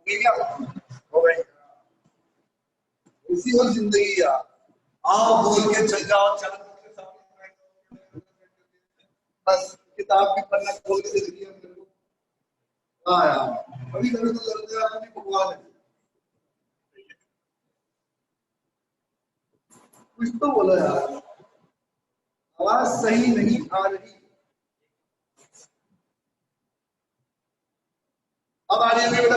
क्या हो गई? इसी और जिंदगी यार, आओ बोल के चल जाओ, चल बस किताब भी पढ़ना खोल के दे दिया मेरे को। हाँ यार, कभी कभी तो लगता है अपनी भगवान है। कुछ तो बोलो यार, आवाज सही नहीं आ रही। अब आ रही है बेटा?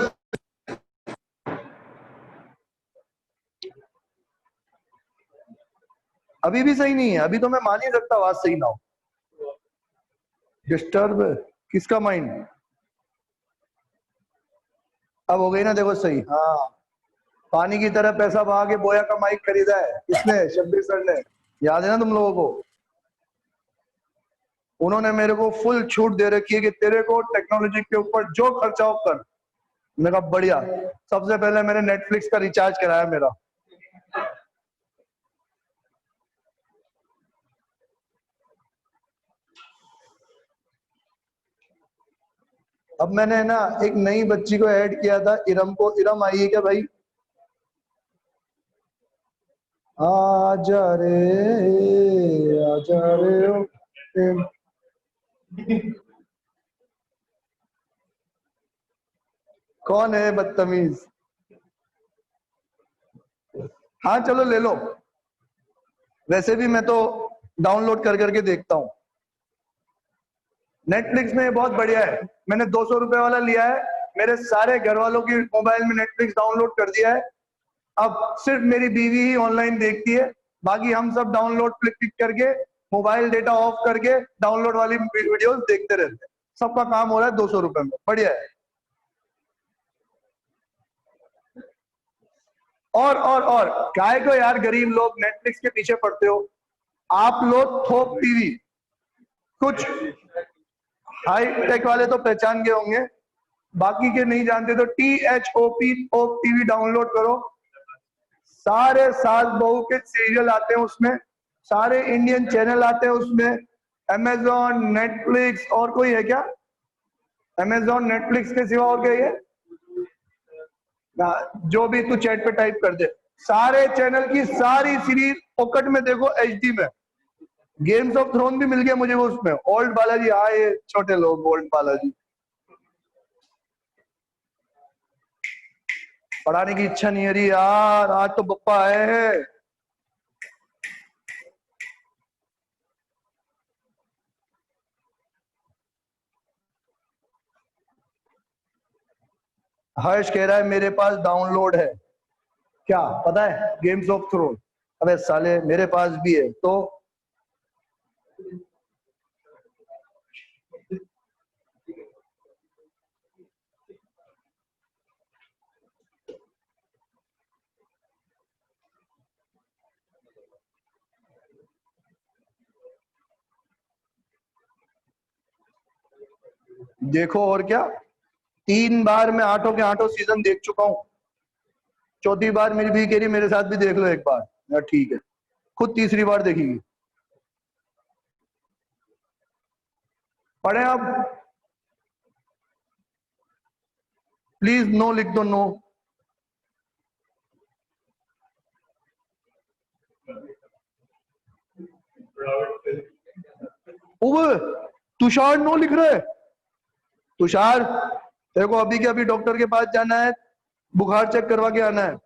अभी भी सही नहीं है? अभी तो मैं मान ही सकता आवाज सही ना हो। डिस्टर्ब किसका माइंड? अब हो गई ना, देखो सही। हाँ, पानी की तरह पैसा बहा के बोया का माइक खरीदा है। किसने? शब्बीर सर ने। याद है ना तुम लोगों को? उन्होंने मेरे को फुल छूट दे रखी है कि तेरे को टेक्नोलॉजी के ऊपर जो खर्चा हो कर। मैंने कहा बढ़िया। सबसे पहले मैंने नेटफ्लिक्स का रिचार्ज कराया मेरा। अब मैंने ना एक नई बच्ची को ऐड किया था, इरम को। इरम आई है क्या भाई? आजा रे, आजा रे ओ। कौन है बदतमीज? हाँ चलो ले लो। वैसे भी मैं तो डाउनलोड कर करके देखता हूँ। नेटफ्लिक्स में ये बहुत बढ़िया है। मैंने 200 रुपए वाला लिया है, मेरे सारे घर वालों की मोबाइल में नेटफ्लिक्स डाउनलोड कर दिया है। अब सिर्फ मेरी बीवी ही ऑनलाइन देखती है, बाकी हम सब डाउनलोड क्लिक करके मोबाइल डेटा ऑफ करके डाउनलोड वाली वीडियोस देखते रहते हैं। सबका काम हो रहा है 200 रुपए में। बढ़िया है। और काय को यार गरीब लोग नेटफ्लिक्स के पीछे पड़ते हो? आप लोग थोप टीवी, कुछ हाई टेक वाले तो पहचान गए होंगे, बाकी के नहीं जानते तो THOP टीवी डाउनलोड करो। सारे सास बहू के सीरियल आते हैं उसमें, सारे इंडियन चैनल आते हैं उसमें। अमेजॉन, नेटफ्लिक्स, और कोई है क्या? अमेजॉन नेटफ्लिक्स के सिवा और क्या है? जो भी तू चैट पे टाइप कर दे, सारे चैनल की सारी सीरीज पॉकेट में देखो HD में। गेम्स ऑफ थ्रोन भी मिल गया मुझे वो उसमें। ओल्ड बालाजी आए, छोटे लोग ओल्ड बालाजी। पढ़ाने की इच्छा नहीं है रही यार, आज तो बप्पा है। हर्ष कह रहा है मेरे पास डाउनलोड है। क्या पता है? Games of throne. अबे साले मेरे पास भी है तो। देखो और क्या, 3 बार मैं आठों के आठों सीजन देख चुका हूं। चौथी बार मेरी भी कह रही मेरे साथ भी देख लो एक बार। यार ठीक है, खुद तीसरी बार देखेगी। पढ़े आप? प्लीज नो लिख दो, नो। तुषार नो लिख रहे है। तुषार तेरे को अभी के अभी डॉक्टर के पास जाना है, बुखार चेक करवा के आना है।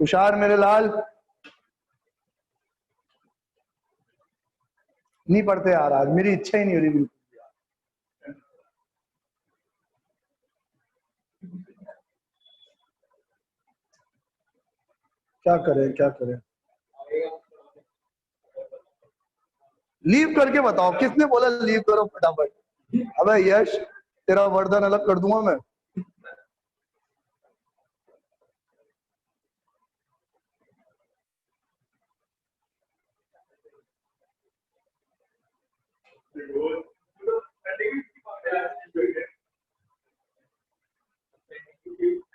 तुषार मेरे लाल, नहीं पढ़ते यार, आज मेरी इच्छा ही नहीं हो रही बिल्कुल। क्या करें क्या करें? लीव करके बताओ, किसने बोला लीव करो फटाफट? अबे यश, तेरा वर्दन अलग कर दूंगा मैं।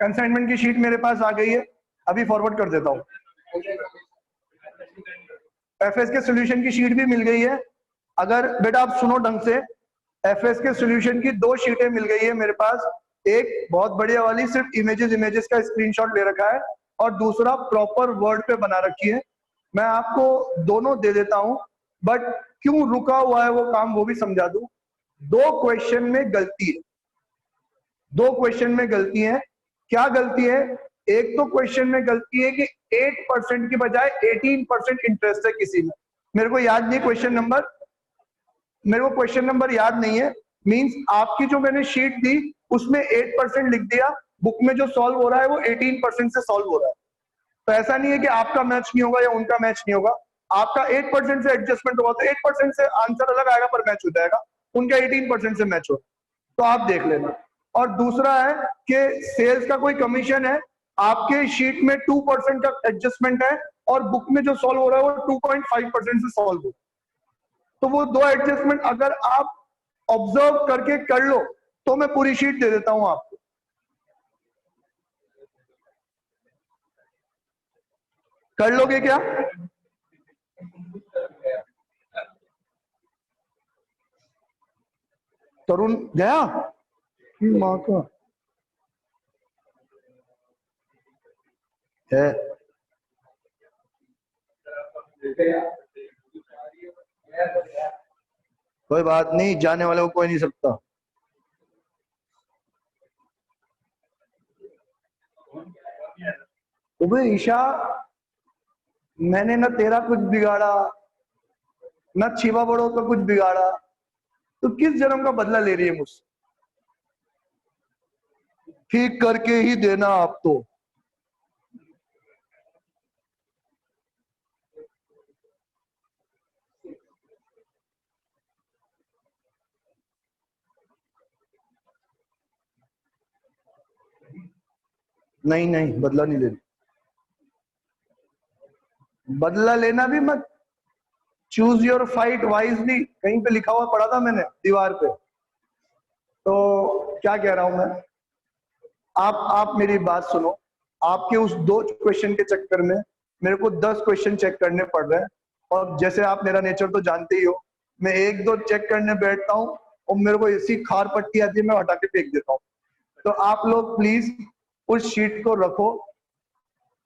कंसाइनमेंट की शीट मेरे पास आ गई है, अभी फॉरवर्ड कर देता हूँ। एफएस के सॉल्यूशन की शीट भी मिल गई है। अगर बेटा आप सुनो ढंग से, एफएस के सॉल्यूशन की 2 शीटें मिल गई है मेरे पास। एक बहुत बढ़िया वाली सिर्फ इमेजेस का स्क्रीनशॉट ले रखा है, और दूसरा प्रॉपर वर्ड पे बना रखी है। मैं आपको दोनों दे देता हूं, बट क्यों रुका हुआ है वो काम वो भी समझा दूं। 2 क्वेश्चन में गलती है, 2 क्वेश्चन में गलती है। क्या गलती है? एक तो क्वेश्चन में गलती है कि 8% की बजाय 18% इंटरेस्ट है किसी में। मेरे को याद नहीं क्वेश्चन नंबर, मेरे को क्वेश्चन नंबर याद नहीं है। मींस आपकी जो मैंने शीट दी उसमें 8% लिख दिया, बुक में जो सॉल्व हो रहा है वो 18% से सॉल्व हो रहा है। तो ऐसा नहीं है कि आपका मैच नहीं होगा या उनका मैच नहीं होगा, आपका 8% से एडजस्टमेंट होगा तो 8% से आंसर अलग आएगा पर मैच हो जाएगा, उनका 18% से मैच होगा। तो आप देख लेना। और दूसरा है कि सेल्स का कोई कमीशन है, आपके शीट में 2% का एडजस्टमेंट है और बुक में जो सॉल्व हो रहा है वो 2.5% से सॉल्व हो। तो वो 2 एडजस्टमेंट अगर आप ऑब्जर्व करके कर लो तो मैं पूरी शीट दे देता हूं आपको। कर लोगे क्या? तरुण गया माँ का है। कोई बात नहीं, जाने वाले को कोई नहीं सकता। अबे ईशा, मैंने ना तेरा कुछ बिगाड़ा ना छिवा बड़ों का कुछ बिगाड़ा, तो किस जन्म का बदला ले रही है मुझसे? ठीक करके ही देना आप तो। नहीं नहीं, बदला नहीं लेना, बदला लेना भी मत। चूज योर फाइट वाइजली, कहीं पे लिखा हुआ पढ़ा था मैंने दीवार पे। तो क्या कह रहा हूं मैं, आप मेरी बात सुनो। आपके उस 2 क्वेश्चन के चक्कर में मेरे को 10 क्वेश्चन चेक करने पड़ रहे हैं, और जैसे आप मेरा नेचर तो जानते ही हो, मैं 1-2 चेक करने बैठता हूँ और मेरे को ऐसी खार पट्टी आती है मैं हटा के फेंक देता हूँ। तो आप लोग प्लीज उस शीट को रखो,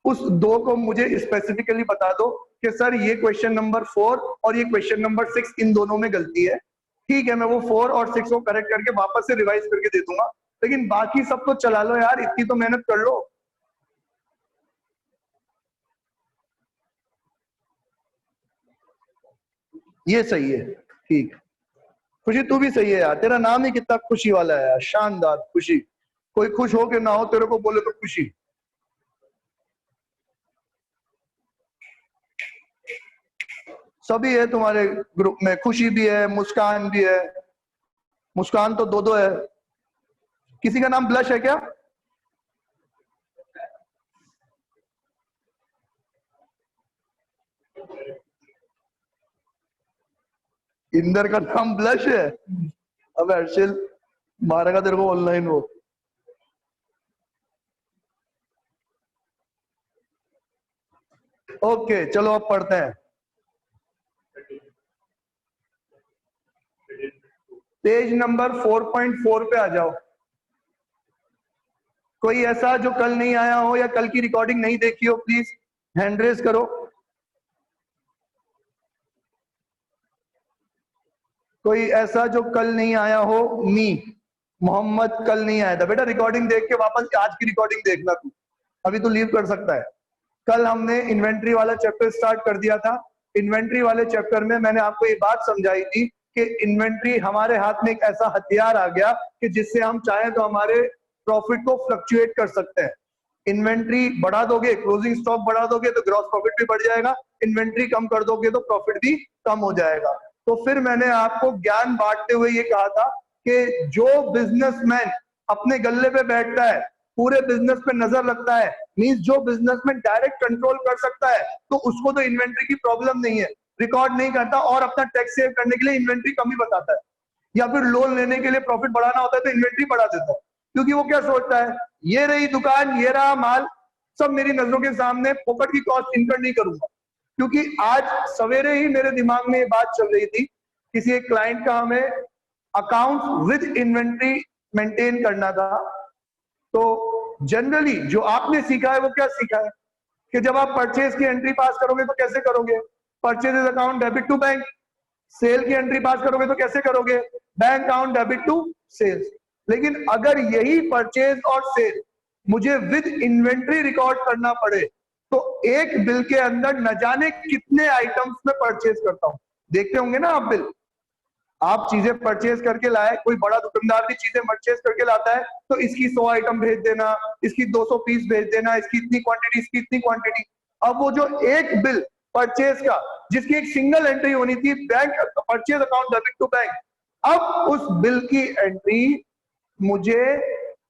उस 2 को मुझे स्पेसिफिकली बता दो कि सर ये क्वेश्चन नंबर 4 और ये क्वेश्चन नंबर 6 इन दोनों में गलती है। ठीक है, मैं वो 4 और 6 को करेक्ट करके वापस से रिवाइज करके दे दूंगा, लेकिन बाकी सब तो चला लो यार, इतनी तो मेहनत कर लो। ये सही है, ठीक। खुशी तू भी सही है यार, तेरा नाम ही कितना खुशी वाला है यार, शानदार खुशी। कोई खुश हो के ना हो, तेरे को बोले तो खुशी। सभी है तुम्हारे ग्रुप में, खुशी भी है, मुस्कान भी है। मुस्कान तो 2-2 है। किसी का नाम ब्लश है क्या? इंदर का नाम ब्लश है? अब हर्षिल मारेगा तेरे को ऑनलाइन वो। ओके चलो अब पढ़ते हैं। पेज नंबर 4.4 पे आ जाओ। कोई ऐसा जो कल नहीं आया हो या कल की रिकॉर्डिंग नहीं देखी हो, प्लीज हैंड रेज करो। कोई ऐसा जो कल नहीं आया हो? मी मोहम्मद कल नहीं आया था बेटा, रिकॉर्डिंग देख के वापस आज की रिकॉर्डिंग देखना तू, अभी तो लीव कर सकता है। कल हमने इन्वेंट्री वाला चैप्टर स्टार्ट कर दिया था। इन्वेंट्री वाले चैप्टर में मैंने आपको ये बात समझाई थी कि इन्वेंट्री हमारे हाथ में एक ऐसा हथियार आ गया कि जिससे हम चाहें तो हमारे प्रॉफिट को फ्लक्चुएट कर सकते हैं। इन्वेंट्री बढ़ा दोगे, क्लोजिंग स्टॉक बढ़ा दोगे तो ग्रॉस प्रॉफिट भी बढ़ जाएगा, इन्वेंट्री कम कर दोगे तो प्रॉफिट भी कम हो जाएगा। तो फिर मैंने आपको ज्ञान बांटते हुए ये कहा था कि जो बिजनेसमैन अपने गल्ले पे बैठता है, पूरे बिजनेस पे नजर रखता है, मींस जो बिजनेसमैन डायरेक्ट कंट्रोल कर सकता है, तो उसको तो इन्वेंट्री की प्रॉब्लम नहीं है। रिकॉर्ड नहीं करता और अपना टैक्स सेव करने के लिए इन्वेंट्री कम ही बताता है, या फिर लोन लेने के लिए प्रॉफिट बढ़ाना होता है तो इन्वेंट्री बढ़ा देता है। क्योंकि वो क्या सोचता है, ये रही दुकान, ये रहा माल, सब मेरी नजरों के सामने, फोकट की कॉस्ट इनकर नहीं करूंगा। क्योंकि आज सवेरे ही मेरे दिमाग में ये बात चल रही थी, किसी एक क्लाइंट का हमें अकाउंट विद इन्वेंट्री मेंटेन करना था। तो जनरली जो आपने सीखा है वो क्या सीखा है कि जब आप परचेज की एंट्री पास करोगे तो कैसे करोगे, purchase account debit to bank. Sale की एंट्री पास करोगे तो कैसे करोगे, bank account debit to sales. लेकिन अगर यही परचेज और सेल मुझे विद इन्वेंट्री रिकॉर्ड करना पड़े तो एक बिल के अंदर न जाने कितने आइटम्स में परचेज करता हूं। देखते होंगे ना आप बिल, आप चीजें परचेज करके लाए, कोई बड़ा दुकानदार भी चीजें परचेज करके लाता है तो इसकी 100 आइटम भेज देना, इसकी 200 पीस भेज देना, इसकी इतनी क्वांटिटी, इसकी इतनी क्वांटिटी। अब वो जो एक बिल परचेज का जिसकी एक सिंगल एंट्री होनी थी bank purchase account debit to bank, अब उस बिल की एंट्री मुझे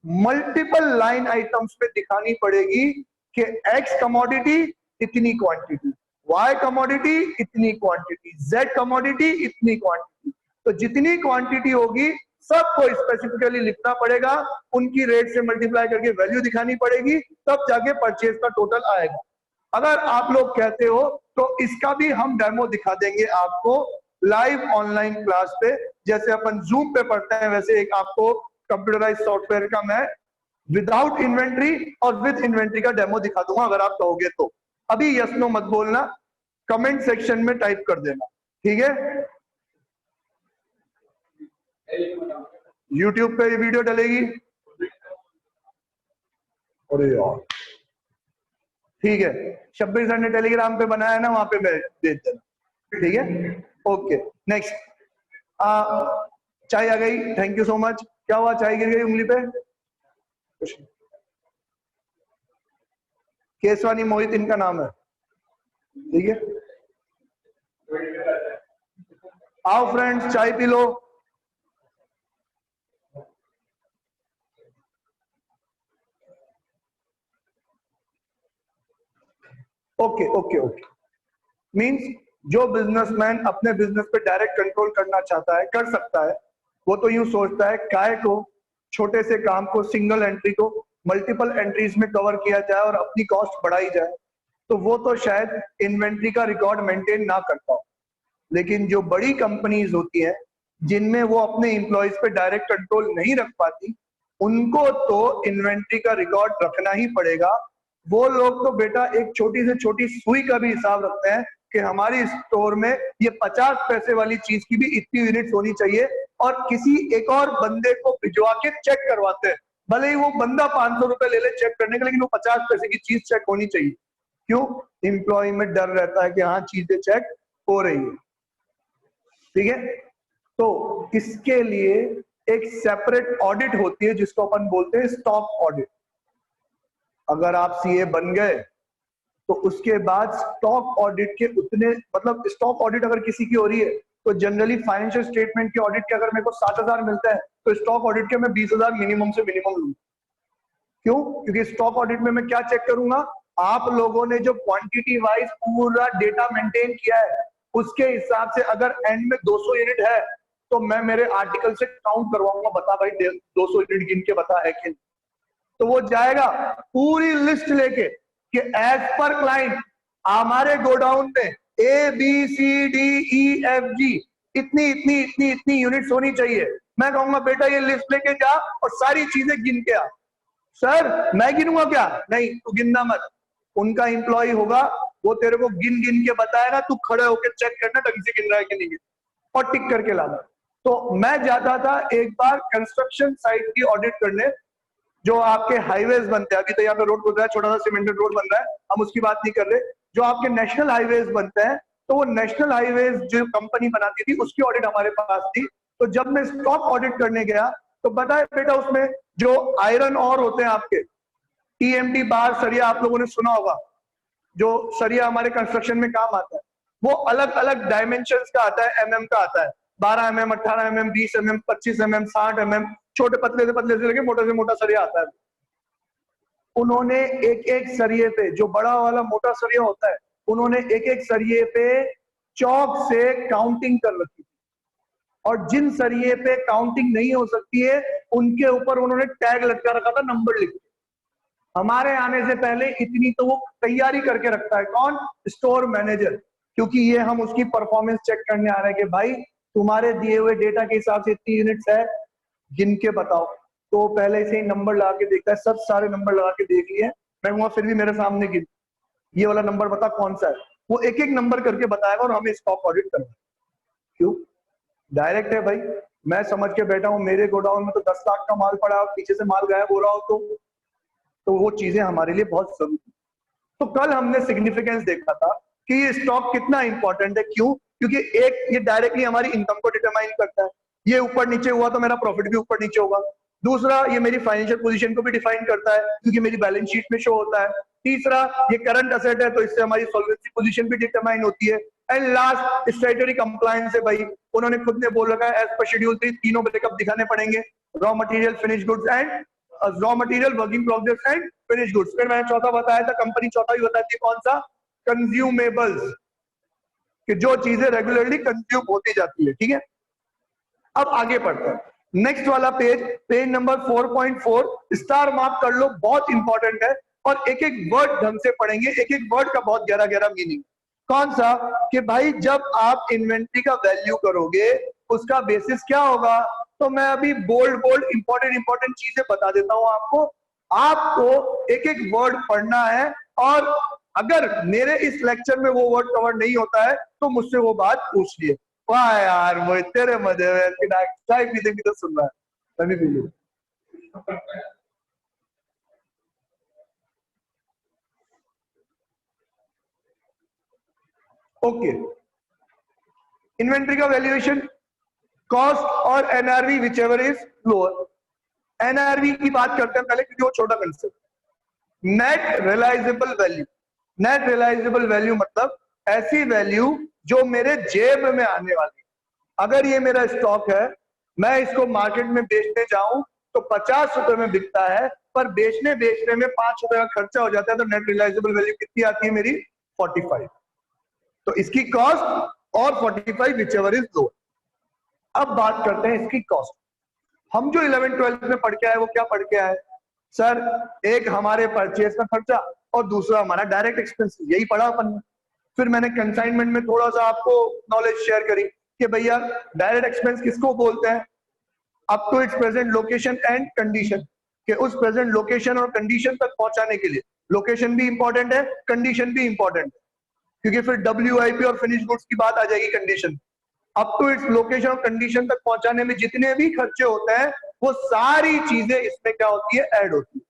मल्टीपल लाइन आइटम्स पे दिखानी पड़ेगी कि एक्स कमोडिटी इतनी क्वांटिटी, वाई कमोडिटी इतनी क्वांटिटी, जेड कमोडिटी इतनी क्वांटिटी। तो जितनी क्वांटिटी होगी सबको स्पेसिफिकली लिखना पड़ेगा, उनकी रेट से मल्टीप्लाई करके वैल्यू दिखानी पड़ेगी, तब जाके परचेज का टोटल आएगा। अगर आप लोग कहते हो तो इसका भी हम डेमो दिखा देंगे आपको लाइव ऑनलाइन क्लास पे, जैसे अपन जूम पे पढ़ते हैं वैसे एक आपको कंप्यूटराइज सॉफ्टवेयर का मैं विदाउट इन्वेंट्री और विद इन्वेंट्री का डेमो दिखा दूंगा अगर आप कहोगे तो। अभी यस नो मत बोलना, कमेंट सेक्शन में टाइप कर देना, ठीक है। यूट्यूब पे ये वीडियो डलेगी, अरे यार ठीक है, शब्बीर सर ने टेलीग्राम पे बनाया ना, वहां पे मैं भेज देना, ठीक है। ओके नेक्स्ट, चाय आ गई, थैंक यू सो मच। क्या हुआ, चाय गिर गई उंगली पे? केसवानी मोहित इनका नाम है, ठीक है। आओ फ्रेंड्स चाय पी लो। ओके ओके ओके, मींस जो बिजनेसमैन अपने बिजनेस पे डायरेक्ट कंट्रोल करना चाहता है कर सकता है। वो तो यूं सोचता है काय को छोटे से काम को सिंगल एंट्री को मल्टीपल एंट्रीज में कवर किया जाए और अपनी कॉस्ट बढ़ाई जाए, तो वो तो शायद इन्वेंट्री का रिकॉर्ड मेंटेन ना कर पाओ। लेकिन जो बड़ी कंपनीज होती है जिनमें वो अपने एम्प्लॉयज पे डायरेक्ट कंट्रोल नहीं रख पाती, उनको तो इन्वेंट्री का रिकॉर्ड रखना ही पड़ेगा। वो लोग तो बेटा एक छोटी से छोटी सुई का भी हिसाब रखते हैं कि हमारी स्टोर में ये 50 पैसे वाली चीज की भी इतनी यूनिट्स होनी चाहिए, और किसी एक और बंदे को भिजवा के चेक करवाते हैं। भले ही वो बंदा 500 रुपए ले ले चेक करने के, लेकिन वो 50 पैसे की चीज चेक होनी चाहिए। क्यों? एम्प्लॉय में डर रहता है कि हाँ चीजें चेक हो रही है, ठीक है। तो इसके लिए एक सेपरेट ऑडिट होती है जिसको अपन बोलते हैं स्टॉक ऑडिट। अगर आप सीए बन गए तो उसके बाद स्टॉक ऑडिट के उतने, मतलब स्टॉक ऑडिट अगर किसी की हो रही है तो जनरली फाइनेंशियल स्टेटमेंट के ऑडिट के अगर मेरे को 7,000 मिलता है तो स्टॉक ऑडिट के मैं 20,000 मिनिमम से मिनिमम लूंगा। क्यों? क्योंकि स्टॉक ऑडिट में मैं क्या चेक करूंगा, आप लोगों ने जो क्वांटिटी वाइज पूरा डेटा मेंटेन किया है उसके हिसाब से अगर एंड में 200 यूनिट है तो मैं मेरे आर्टिकल से काउंट करवाऊंगा, बता भाई 200 यूनिट गिन के बता है कि नहीं। तो वो जाएगा पूरी लिस्ट लेके कि एज पर क्लाइंट हमारे गोडाउन में A B C D E F G इतनी इतनी इतनी इतनी यूनिट्स होनी चाहिए। मैं कहूंगा बेटा ये लिस्ट लेके जा और सारी चीजें गिन के आ। सर मैं गिनूंगा क्या? नहीं, तू गिनना मत, उनका एम्प्लॉय होगा, वो तेरे को गिन गिन के बताएगा, तू खड़े होकर चेक करना ढंग से गिन रहा है कि नहीं गिन, और टिक करके लाना। तो मैं जाता था एक बार कंस्ट्रक्शन साइट की ऑडिट करने, जो आपके हाईवेज बनते हैं, अभी तो यहाँ पे रोड बन रहा है, छोटा सा सीमेंटेड रोड बन रहा है, हम उसकी बात नहीं कर रहे, जो आपके नेशनल हाईवेज बनते हैं, तो वो नेशनल हाईवेज जो कंपनी बनाती थी उसकी ऑडिट हमारे पास थी। तो जब मैं स्टॉक ऑडिट करने गया तो बताए बेटा उसमें जो आयरन और होते हैं आपके टीएमटी बार सरिया, आप लोगों ने सुना होगा, जो सरिया हमारे कंस्ट्रक्शन में काम आता है, वो अलग अलग डायमेंशंस का आता है, एमएम का आता है, 12 mm, 18 mm, 20 mm, 25 mm, 60 mm, छोटे पतले से लेके मोटे से मोटा सरिया आता है। उन्होंने एक एक सरिये पे, जो बड़ा वाला मोटा सरिया होता है, उन्होंने एक एक सरिये पे चौक से काउंटिंग कर रखी थी, और जिन सरिये पे काउंटिंग नहीं हो सकती है उनके ऊपर उन्होंने टैग लटका रखा था, नंबर लिख के। हमारे आने से पहले इतनी तो वो तैयारी करके रखता है। कौन? Store manager. क्योंकि ये हम उसकी परफॉर्मेंस चेक करने आ रहे हैं कि भाई तुम्हारे दिए हुए डेटा के हिसाब से इतनी यूनिट्स है, गिन के बताओ। तो पहले से ही नंबर लगा के देखता है, सब सारे नंबर लगा के देख लिए। मैं कहूँगा फिर भी मेरे सामने गिन, ये वाला नंबर बता कौन सा है। वो एक एक नंबर करके बताएगा और हमें स्टॉक ऑडिट करना है। क्यों? डायरेक्ट है भाई। मैं समझ के बैठा हूँ मेरे गोडाउन में तो 10 लाख का माल पड़ा है और पीछे से माल गायब हो रहा हो तो वो चीजें हमारे लिए बहुत जरूरी। तो कल हमने सिग्निफिकेंस देखा था कि ये स्टॉक कितना इंपॉर्टेंट है। क्यों? क्योंकि एक ये डायरेक्टली हमारी इनकम को डिटरमाइन करता है। ये ऊपर नीचे हुआ तो मेरा प्रॉफिट भी ऊपर नीचे होगा। दूसरा, ये मेरी फाइनेंशियल पोजीशन को भी डिफाइन करता है क्योंकि मेरी बैलेंस शीट में शो होता है। तीसरा, ये करंट असेट है तो इससे हमारी सॉल्वेंसी पोजीशन भी डिटरमाइन होती है। एंड लास्ट, स्टैट्यूटरी कंप्लायंस है भाई। उन्होंने खुद ने बोल रखा है एज पर शेड्यूल 3 तीनों ब्रेकअप दिखाने पड़ेंगे, raw material, finish goods and raw material, working progress and finish goods. फिर मैंने चौथा बताया था, कंपनी चौथा भी बताती है कौन सा? कंज्यूमेबल्स, कि जो चीजें रेगुलरली कंज्यूम होती जाती है। ठीक है, अब आगे पढ़ते हैं। नेक्स्ट वाला page, page number 4.4, star mark कर लो, बहुत इंपॉर्टेंट है। और एक एक वर्ड ढंग से पढ़ेंगे, एक एक वर्ड का बहुत गहरा गहरा मीनिंग। कौन सा? कि भाई जब आप इन्वेंट्री का वैल्यू करोगे उसका बेसिस क्या होगा? तो मैं अभी बोल्ड बोल्ड इंपॉर्टेंट चीजें बता देता हूं आपको। आपको एक एक वर्ड पढ़ना है और अगर मेरे इस लेक्चर में वो वर्ड कवर नहीं होता है तो मुझसे वो बात पूछ लिए। वाह यार, वो तेरे मजे में चाय पीते पीते सुन रहा है, तभी पी लो। ओके, इन्वेंट्री का वैल्यूएशन, कॉस्ट और NRV whichever is lower. NRV की बात करते हैं पहले क्योंकि वो छोटा concept. Net realisable value. Net realisable value मतलब ऐसी वैल्यू जो मेरे जेब में आने वाली। अगर ये मेरा स्टॉक है, मैं इसको मार्केट में बेचने जाऊं तो 50 रुपए में बिकता है, पर बेचने में 5 रुपए का खर्चा हो जाता है, तो नेट रियलाइजेबल वैल्यू कितनी आती है मेरी? 45। तो इसकी कॉस्ट और 45 विच एवर इज लो। अब बात करते हैं इसकी कॉस्ट। हम जो 11th-12th में पढ़ के आए वो क्या पढ़ के आए सर? एक हमारे परचेज का खर्चा और दूसरा हमारा डायरेक्ट एक्सपेंस, यही पढ़ा अपन ने। फिर मैंने कंसाइनमेंट में थोड़ा सा आपको नॉलेज शेयर करी कि भैया डायरेक्ट एक्सपेंस किसको बोलते हैं? Up to its present location and condition, कि उस प्रेजेंट लोकेशन और कंडीशन तक पहुंचाने के लिए लोकेशन भी इंपॉर्टेंट है, कंडीशन भी इंपॉर्टेंट है, क्योंकि फिर WIP और फिनिश गुड्स की बात आ जाएगी condition. Up to its location और कंडीशन तक पहुंचाने में जितने भी खर्चे होते हैं वो सारी चीजें इसमें क्या होती है? ऐड होती है।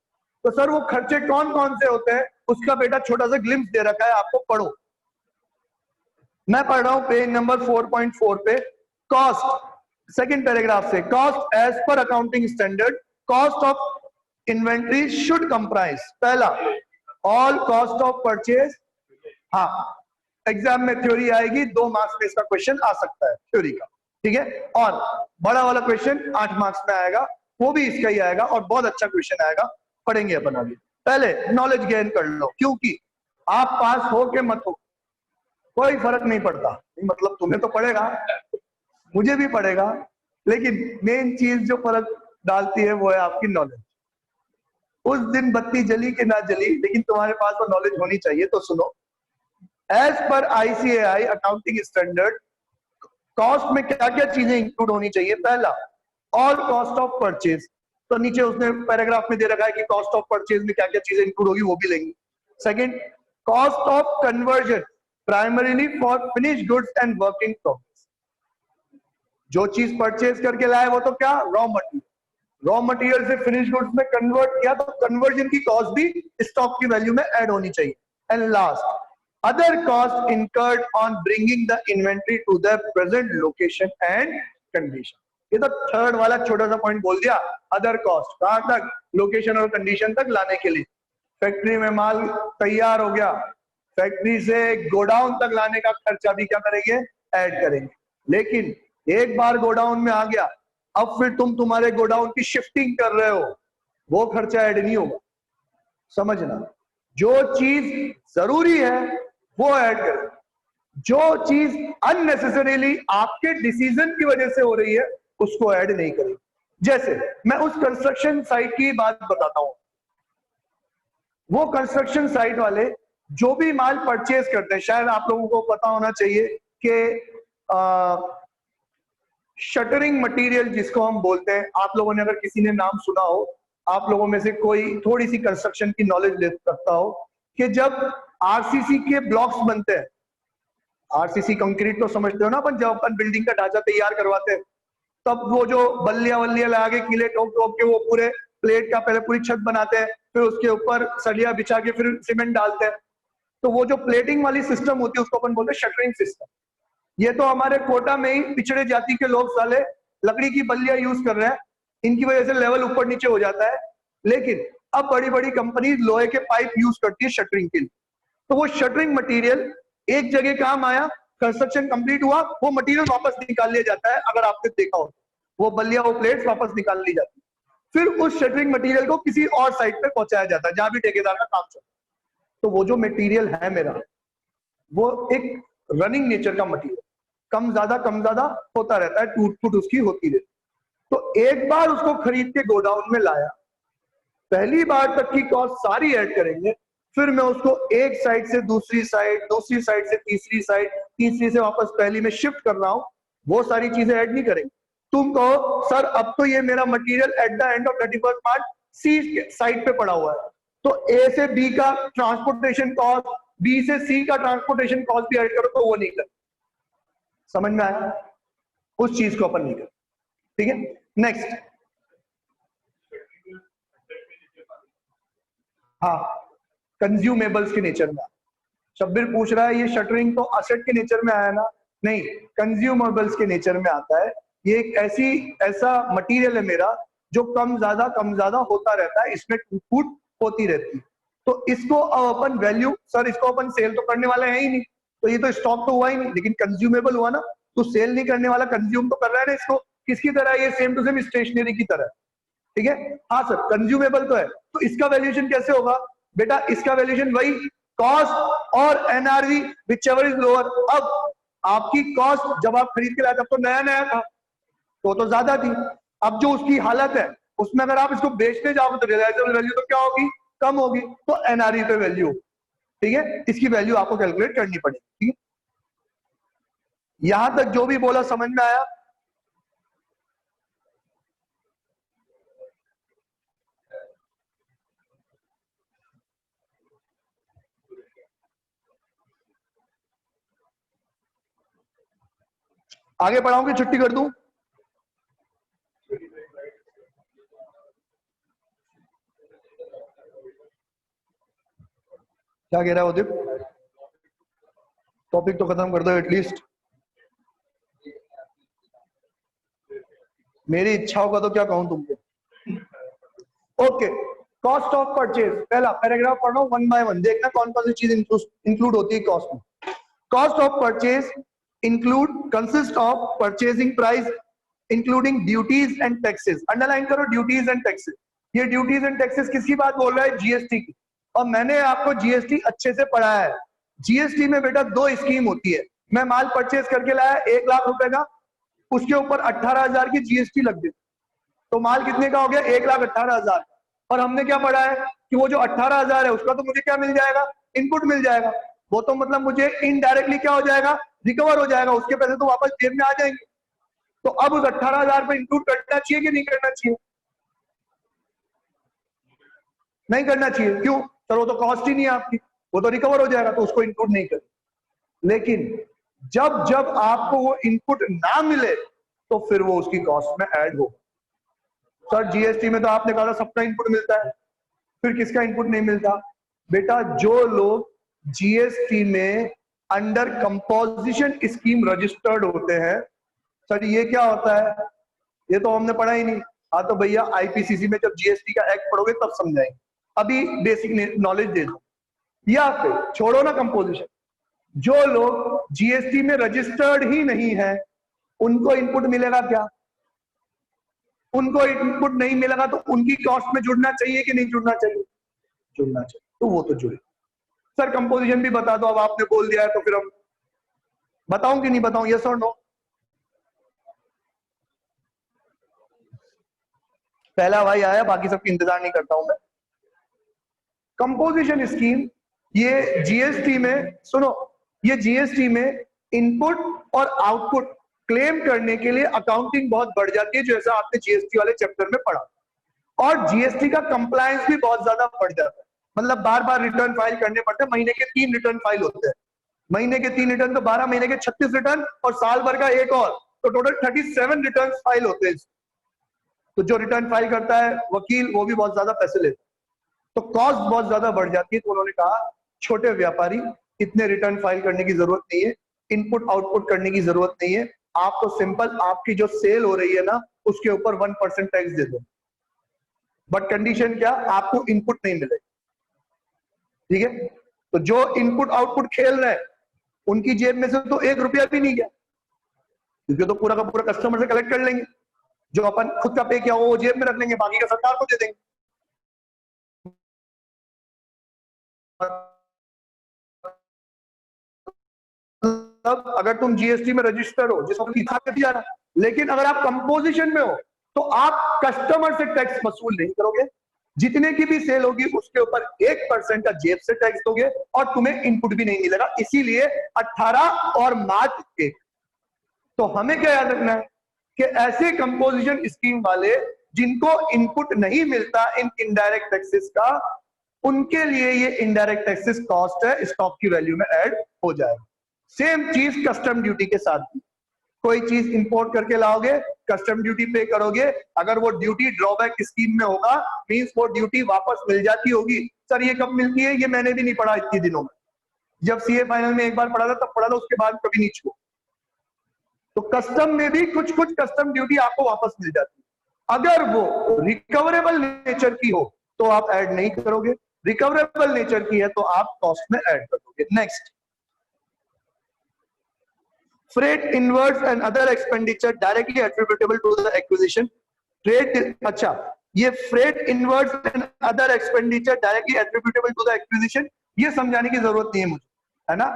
तो सर वो खर्चे कौन कौन से होते हैं उसका बेटा छोटा सा ग्लिम्स दे रखा है, आपको पढ़ो। मैं पढ़ रहा हूं पेज नंबर 4.4 पे, कॉस्ट, सेकंड पैराग्राफ से। Cost as per accounting standard, cost of inventory should comprise, पहला, ऑल कॉस्ट ऑफ परचेज। हाँ, एग्जाम में थ्योरी आएगी, 2 मार्क्स में इसका क्वेश्चन आ सकता है थ्योरी का। ठीक है, और बड़ा वाला क्वेश्चन 8 मार्क्स में आएगा, वो भी इसका ही आएगा और बहुत अच्छा क्वेश्चन आएगा, पढ़ेंगे अपन आगे। पहले नॉलेज गेन कर लो, क्योंकि आप पास हो के मत हो कोई फर्क नहीं पड़ता। मतलब तुम्हें तो पड़ेगा, मुझे भी पड़ेगा, लेकिन मेन चीज जो फर्क डालती है वो है आपकी नॉलेज। उस दिन बत्ती जली कि ना जली, लेकिन तुम्हारे पास वो नॉलेज होनी चाहिए। तो सुनो, as per ICAI accounting standard, cost में क्या क्या चीजें इंक्लूड होनी चाहिए? पहला, ऑल कॉस्ट ऑफ परचेज। तो नीचे उसने पैराग्राफ में दे रखा है कि कॉस्ट ऑफ परचेज में क्या क्या चीजें इंक्लूड होगी, वो भी लेंगे। Second, cost of conversion primarily for finish goods and working progress. जो चीज परचेज करके लाए वो तो क्या? Raw material. रॉ मटेरियल से फिनिश गुड्स में कन्वर्ट किया तो कन्वर्जन की कॉस्ट भी स्टॉक की वैल्यू में ऐड होनी चाहिए। And last, other costs incurred on bringing the inventory to the present location and condition। ये तो थर्ड वाला छोटा सा पॉइंट बोल दिया, अदर कॉस्ट। कहां तक? लोकेशन और कंडीशन तक लाने के लिए। फैक्ट्री में माल तैयार हो गया, फैक्ट्री से गोडाउन तक लाने का खर्चा भी क्या करेंगे? ऐड करेंगे। लेकिन एक बार गोडाउन में आ गया, अब फिर तुम्हारे गोडाउन की शिफ्टिंग कर रहे हो, वो खर्चा ऐड नहीं होगा। समझना, जो चीज जरूरी है वो ऐड करें, जो चीज अननेसेसरीली आपके डिसीजन की वजह से हो रही है उसको ऐड नहीं करें। जैसे मैं उस कंस्ट्रक्शन साइट की बात बताता हूं, वो कंस्ट्रक्शन साइट वाले जो भी माल परचेज करते हैं, शायद आप लोगों को पता होना चाहिए कि शटरिंग मटेरियल जिसको हम बोलते हैं, आप लोगों ने अगर किसी ने नाम सुना हो, आप लोगों में से कोई थोड़ी सी कंस्ट्रक्शन की नॉलेज ले सकता हो, कि जब आरसीसी के ब्लॉक्स बनते हैं, आरसीसी कंक्रीट तो समझते हो ना अपन, जब अपन बिल्डिंग का ढांचा तैयार करवाते हैं, तब वो जो बल्लियां वल्लियां लगा के कीले ठोक ठोक के वो पूरे प्लेट का पहले पूरी छत बनाते हैं, फिर उसके ऊपर सरिया बिछा के फिर सीमेंट डालते हैं। तो वो जो प्लेटिंग वाली सिस्टम होती है उसको अपन बोलते हैं शटरिंग सिस्टम। ये तो हमारे कोटा में ही पिछड़े जाति के लोग साले लकड़ी की बल्लियां यूज कर रहे हैं, इनकी वजह से लेवल ऊपर नीचे हो जाता है। लेकिन अब बड़ी बड़ी कंपनी लोहे के पाइप यूज करती है शटरिंग के लिए। तो वो शटरिंग मटेरियल एक जगह काम आया, कंस्ट्रक्शन कंप्लीट हुआ, वो मटेरियल वापस निकाल लिया जाता है। अगर आपने देखा हो, वो बल्लियां वो प्लेट्स वापस निकाल ली जाती है, फिर उस शटरिंग मटेरियल को किसी और साइट पे पहुंचाया जाता है जहां भी ठेकेदार का काम चलता है। तो वो जो मटेरियल है मेरा, वो एक रनिंग नेचर का मटेरियल, कम ज्यादा होता रहता है, टूट फूट उसकी होती रहती। तो एक बार उसको खरीद के गोडाउन में लाया, पहली बार तक की कॉस्ट सारी ऐड करेंगे, फिर मैं उसको एक साइड से दूसरी साइड, दूसरी साइड से तीसरी साइड, तीसरी से वापस पहली में शिफ्ट कर रहा हूं, वो सारी चीजें ऐड नहीं करेंगे। तुम कहो सर अब तो ये मेरा material at the end of 31st March C side पे पड़ा हुआ है, तो ए से बी का ट्रांसपोर्टेशन कॉस्ट, बी से सी का ट्रांसपोर्टेशन कॉस्ट भी ऐड करो, तो वो नहीं कर। समझ में आया? उस चीज को अपन नहीं कर। ठीक है, नेक्स्ट। हाँ, कंज्यूमेबल्स के नेचर में। शब्बीर पूछ रहा है ये शटरिंग तो असेट के नेचर में आया ना? नहीं, कंज्यूमेबल्स के नेचर में आता है। ये एक ऐसा मटेरियल है मेरा जो कम ज्यादा होता रहता है, इसमें टूट फूट होती रहती है। तो इसको अब अपन वैल्यू, सर इसको अपन सेल तो करने वाले हैं ही नहीं, तो ये तो स्टॉक तो हुआ ही नहीं, लेकिन कंज्यूमेबल हुआ ना, तो सेल नहीं करने वाला कंज्यूम तो कर रहा है ना इसको। किसकी तरह? ये सेम टू सेम स्टेशनरी की तरह। ठीक है, हाँ सर कंज्यूमेबल तो है, तो इसका वैल्यूएशन कैसे होगा बेटा? इसका वैल्यूएशन वही कॉस्ट और NRV whichever is lower. अब आपकी कॉस्ट जब आप खरीद के लाए तब तो नया नया था, तो ज्यादा थी। अब जो उसकी हालत है उसमें अगर आप इसको बेचने जाओगे तो रियलाइजेबल वैल्यू तो क्या होगी? कम होगी, तो एनआरवी पे वैल्यू। ठीक है, इसकी वैल्यू आपको कैलकुलेट करनी पड़ेगी। ठीक है, यहां तक जो भी बोला समझ में आया? आगे पढ़ाऊं कि छुट्टी कर दूं? क्या कह रहा है उदित? टॉपिक तो खत्म कर दो एटलीस्ट। मेरी इच्छा होगा तो क्या कहूं तुमको। ओके, कॉस्ट ऑफ परचेज, पहला पैराग्राफ पढ़ रहा हूं वन बाय वन, देखना कौन कौन सी चीज इंक्लूड होती है कॉस्ट में। Cost of purchase include consist of purchasing price including duties and taxes. Underline करो ड्यूटीज एंड टैक्सेस। ये ड्यूटीज एंड टैक्सेस किसकी बात बोल रहा है? जीएसटी की। और मैंने आपको जीएसटी अच्छे से पढ़ाया है। जीएसटी में बेटा दो स्कीम होती है। मैं माल परचेज करके लाया 1 लाख रुपए का, उसके ऊपर 18,000 की जीएसटी लग गई, तो माल कितने का हो गया? 1,18,000। और हमने क्या पढ़ा है कि वो जो 18,000 है उसका तो मुझे क्या मिल जाएगा? इनपुट मिल जाएगा। वो तो मतलब मुझे इनडायरेक्टली क्या हो जाएगा? रिकवर हो जाएगा, उसके पैसे तो वापस जेब में आ जाएंगे। तो अब उस 18,000 पे इंक्लूड करना चाहिए कि नहीं करना चाहिए? नहीं करना चाहिए। क्यों सर? वो तो कॉस्ट ही नहीं है आपकी, वो तो रिकवर हो जाएगा, तो उसको इंक्लूड नहीं कर। लेकिन जब जब आपको वो इनपुट ना मिले तो फिर वो उसकी कॉस्ट में ऐड हो। सर जीएसटी में तो आपने कहा था सबका इनपुट मिलता है, फिर किसका इनपुट नहीं मिलता? बेटा जो लोग जीएसटी में अंडर कंपोजिशन स्कीम रजिस्टर्ड होते हैं, सर ये क्या होता है? ये तो हमने पढ़ा ही नहीं। हाँ तो भैया आईपीसीसी में जब जीएसटी का एक्ट पढ़ोगे तब समझाएंगे, अभी बेसिक नॉलेज दे दो। या फिर छोड़ो ना कंपोजिशन, जो लोग जीएसटी में रजिस्टर्ड ही नहीं है उनको इनपुट मिलेगा क्या? उनको इनपुट नहीं मिलेगा तो उनकी कॉस्ट में जुड़ना चाहिए कि नहीं जुड़ना चाहिए? जुड़ना चाहिए, तो वो तो जुड़े। सर कंपोजिशन भी बता दो, अब आपने बोल दिया है तो फिर हम बताऊं कि नहीं बताऊं? यस और नो? पहला भाई आया, बाकी सबकी इंतजार नहीं करता हूं मैं। कंपोजिशन स्कीम, ये जीएसटी में, सुनो, ये जीएसटी में इनपुट और आउटपुट क्लेम करने के लिए अकाउंटिंग बहुत बढ़ जाती है, जैसा आपने जीएसटी वाले चैप्टर में पढ़ा। और जीएसटी का कंप्लायंस भी बहुत ज्यादा बढ़ जाता है, मतलब बार बार रिटर्न फाइल करने पड़ते हैं। महीने के 3 रिटर्न फाइल होते हैं, महीने के 3 रिटर्न तो 12 महीने के 36 रिटर्न, और साल भर का एक और, तो टोटल 37 रिटर्न फाइल होते हैं। तो जो रिटर्न फाइल करता है वकील, वो भी बहुत ज्यादा पैसे लेता है, तो कॉस्ट बहुत ज्यादा बढ़ जाती है। तो उन्होंने कहा छोटे व्यापारी, इतने रिटर्न फाइल करने की जरूरत नहीं है, इनपुट आउटपुट करने की जरूरत नहीं है, आप तो सिंपल आपकी जो सेल हो रही है ना, उसके ऊपर 1% टैक्स दे दो। बट कंडीशन क्या, आपको इनपुट नहीं मिलेगा, ठीक है। तो जो इनपुट आउटपुट खेल रहे हैं, उनकी जेब में से तो 1 रुपया भी नहीं गया, क्योंकि तो पूरा का पूरा कस्टमर से कलेक्ट कर लेंगे। जो अपन खुद का पे किया वो जेब में रख लेंगे, बाकी का सरकार को दे देंगे। तब अगर तुम जीएसटी में रजिस्टर हो, जिसको दिया रहा, लेकिन अगर आप कंपोजिशन में हो, तो आप कस्टमर से टैक्स वसूल नहीं करोगे, जितने की भी सेल होगी उसके ऊपर 1% का जेब से टैक्स दोगे, और तुम्हें इनपुट भी नहीं मिलेगा। इसीलिए 18 और मार्च 1। तो हमें क्या याद रखना है कि ऐसे कंपोजिशन स्कीम वाले जिनको इनपुट नहीं मिलता इन इनडायरेक्ट टैक्सेस का, उनके लिए ये इनडायरेक्ट टैक्सेस कॉस्ट है, स्टॉक की वैल्यू में ऐड हो जाएगा। सेम चीज कस्टम ड्यूटी के साथ भी, कोई चीज इंपोर्ट करके लाओगे, कस्टम ड्यूटी पे करोगे, अगर वो ड्यूटी ड्रॉबैक स्कीम में होगा, मींस वो ड्यूटी वापस मिल जाती होगी। सर ये कब मिलती है, ये मैंने भी नहीं पढ़ा इतने दिनों में, जब सीए फाइनल में एक बार पढ़ा था तब पढ़ा था, उसके बाद कभी नहीं छुआ। तो कस्टम में भी कुछ कुछ कस्टम ड्यूटी आपको वापस मिल जाती है। अगर वो रिकवरेबल नेचर की हो तो आप ऐड नहीं करोगे, रिकवरेबल नेचर की है तो आप कॉस्ट में ऐड करोगे। Next, freight inwards and other expenditure directly attributable to the acquisition. Trade, अच्छा, ये freight inwards and other expenditure directly attributable to the acquisition, ये समझाने की जरूरत नहीं है मुझे, है ना।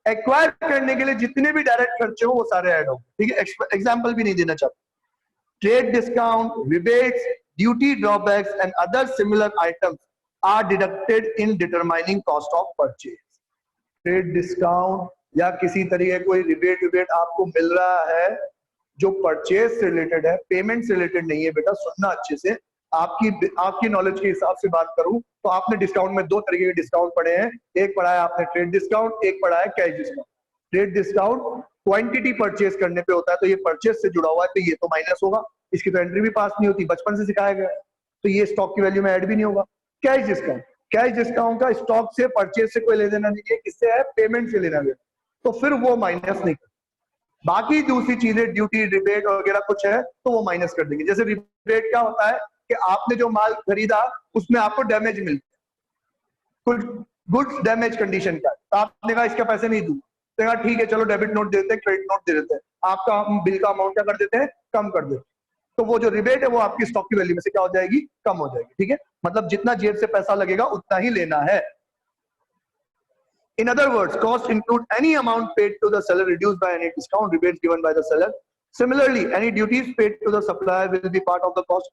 एक्वायर करने के लिए जितने भी डायरेक्ट खर्चे हो वो सारे ऐड हो, ठीक है। एग्जांपल भी नहीं देना चाहता। Trade discount, rebates, duty drawbacks and other similar items are deducted in determining cost of purchase. Trade discount या किसी तरीके कोई रिबेट आपको मिल रहा है जो परचेज से रिलेटेड है, पेमेंट से रिलेटेड नहीं है। बेटा सुनना अच्छे से, आपकी नॉलेज के हिसाब से बात करूं तो आपने डिस्काउंट में 2 तरीके के डिस्काउंट पढ़े हैं, एक पढ़ा है आपने ट्रेड डिस्काउंट, एक पढ़ा है cash discount. Trade discount quantity purchase करने पे होता है, तो ये परचेज से जुड़ा हुआ है, तो ये तो माइनस होगा, इसकी तो एंट्री भी पास नहीं होती, बचपन से सिखाया गया, तो ये स्टॉक की वैल्यू में ऐड भी नहीं होगा। कैश डिस्काउंट, कैश डिस्काउंट का स्टॉक से परचेज से कोई लेना नहीं है, किससे है, पेमेंट से लेना देना, तो फिर वो माइनस नहीं कर। बाकी दूसरी चीजें ड्यूटी रिबेट वगैरह कुछ है तो वो माइनस कर देंगे। जैसे रिबेट क्या होता है कि आपने जो माल खरीदा उसमें आपको डैमेज मिलता है, कुछ गुड्स डैमेज कंडीशन का, तो आपने कहा इसके पैसे नहीं दूंगा, तो कहा ठीक है चलो डेबिट नोट दे देते हैं, क्रेडिट नोट दे देते हैं, आपका बिल का अमाउंट क्या कर देते हैं, कम कर देते हैं, तो वो जो रिबेट है वो आपकी स्टॉक की वैल्यू में से क्या हो जाएगी, कम हो जाएगी, ठीक है। मतलब जितना जेब से पैसा लगेगा उतना ही लेना है। In other words, costs include any amount paid to the seller reduced by any discount rebates given by the seller. Similarly, any duties paid to the supplier will be part of the cost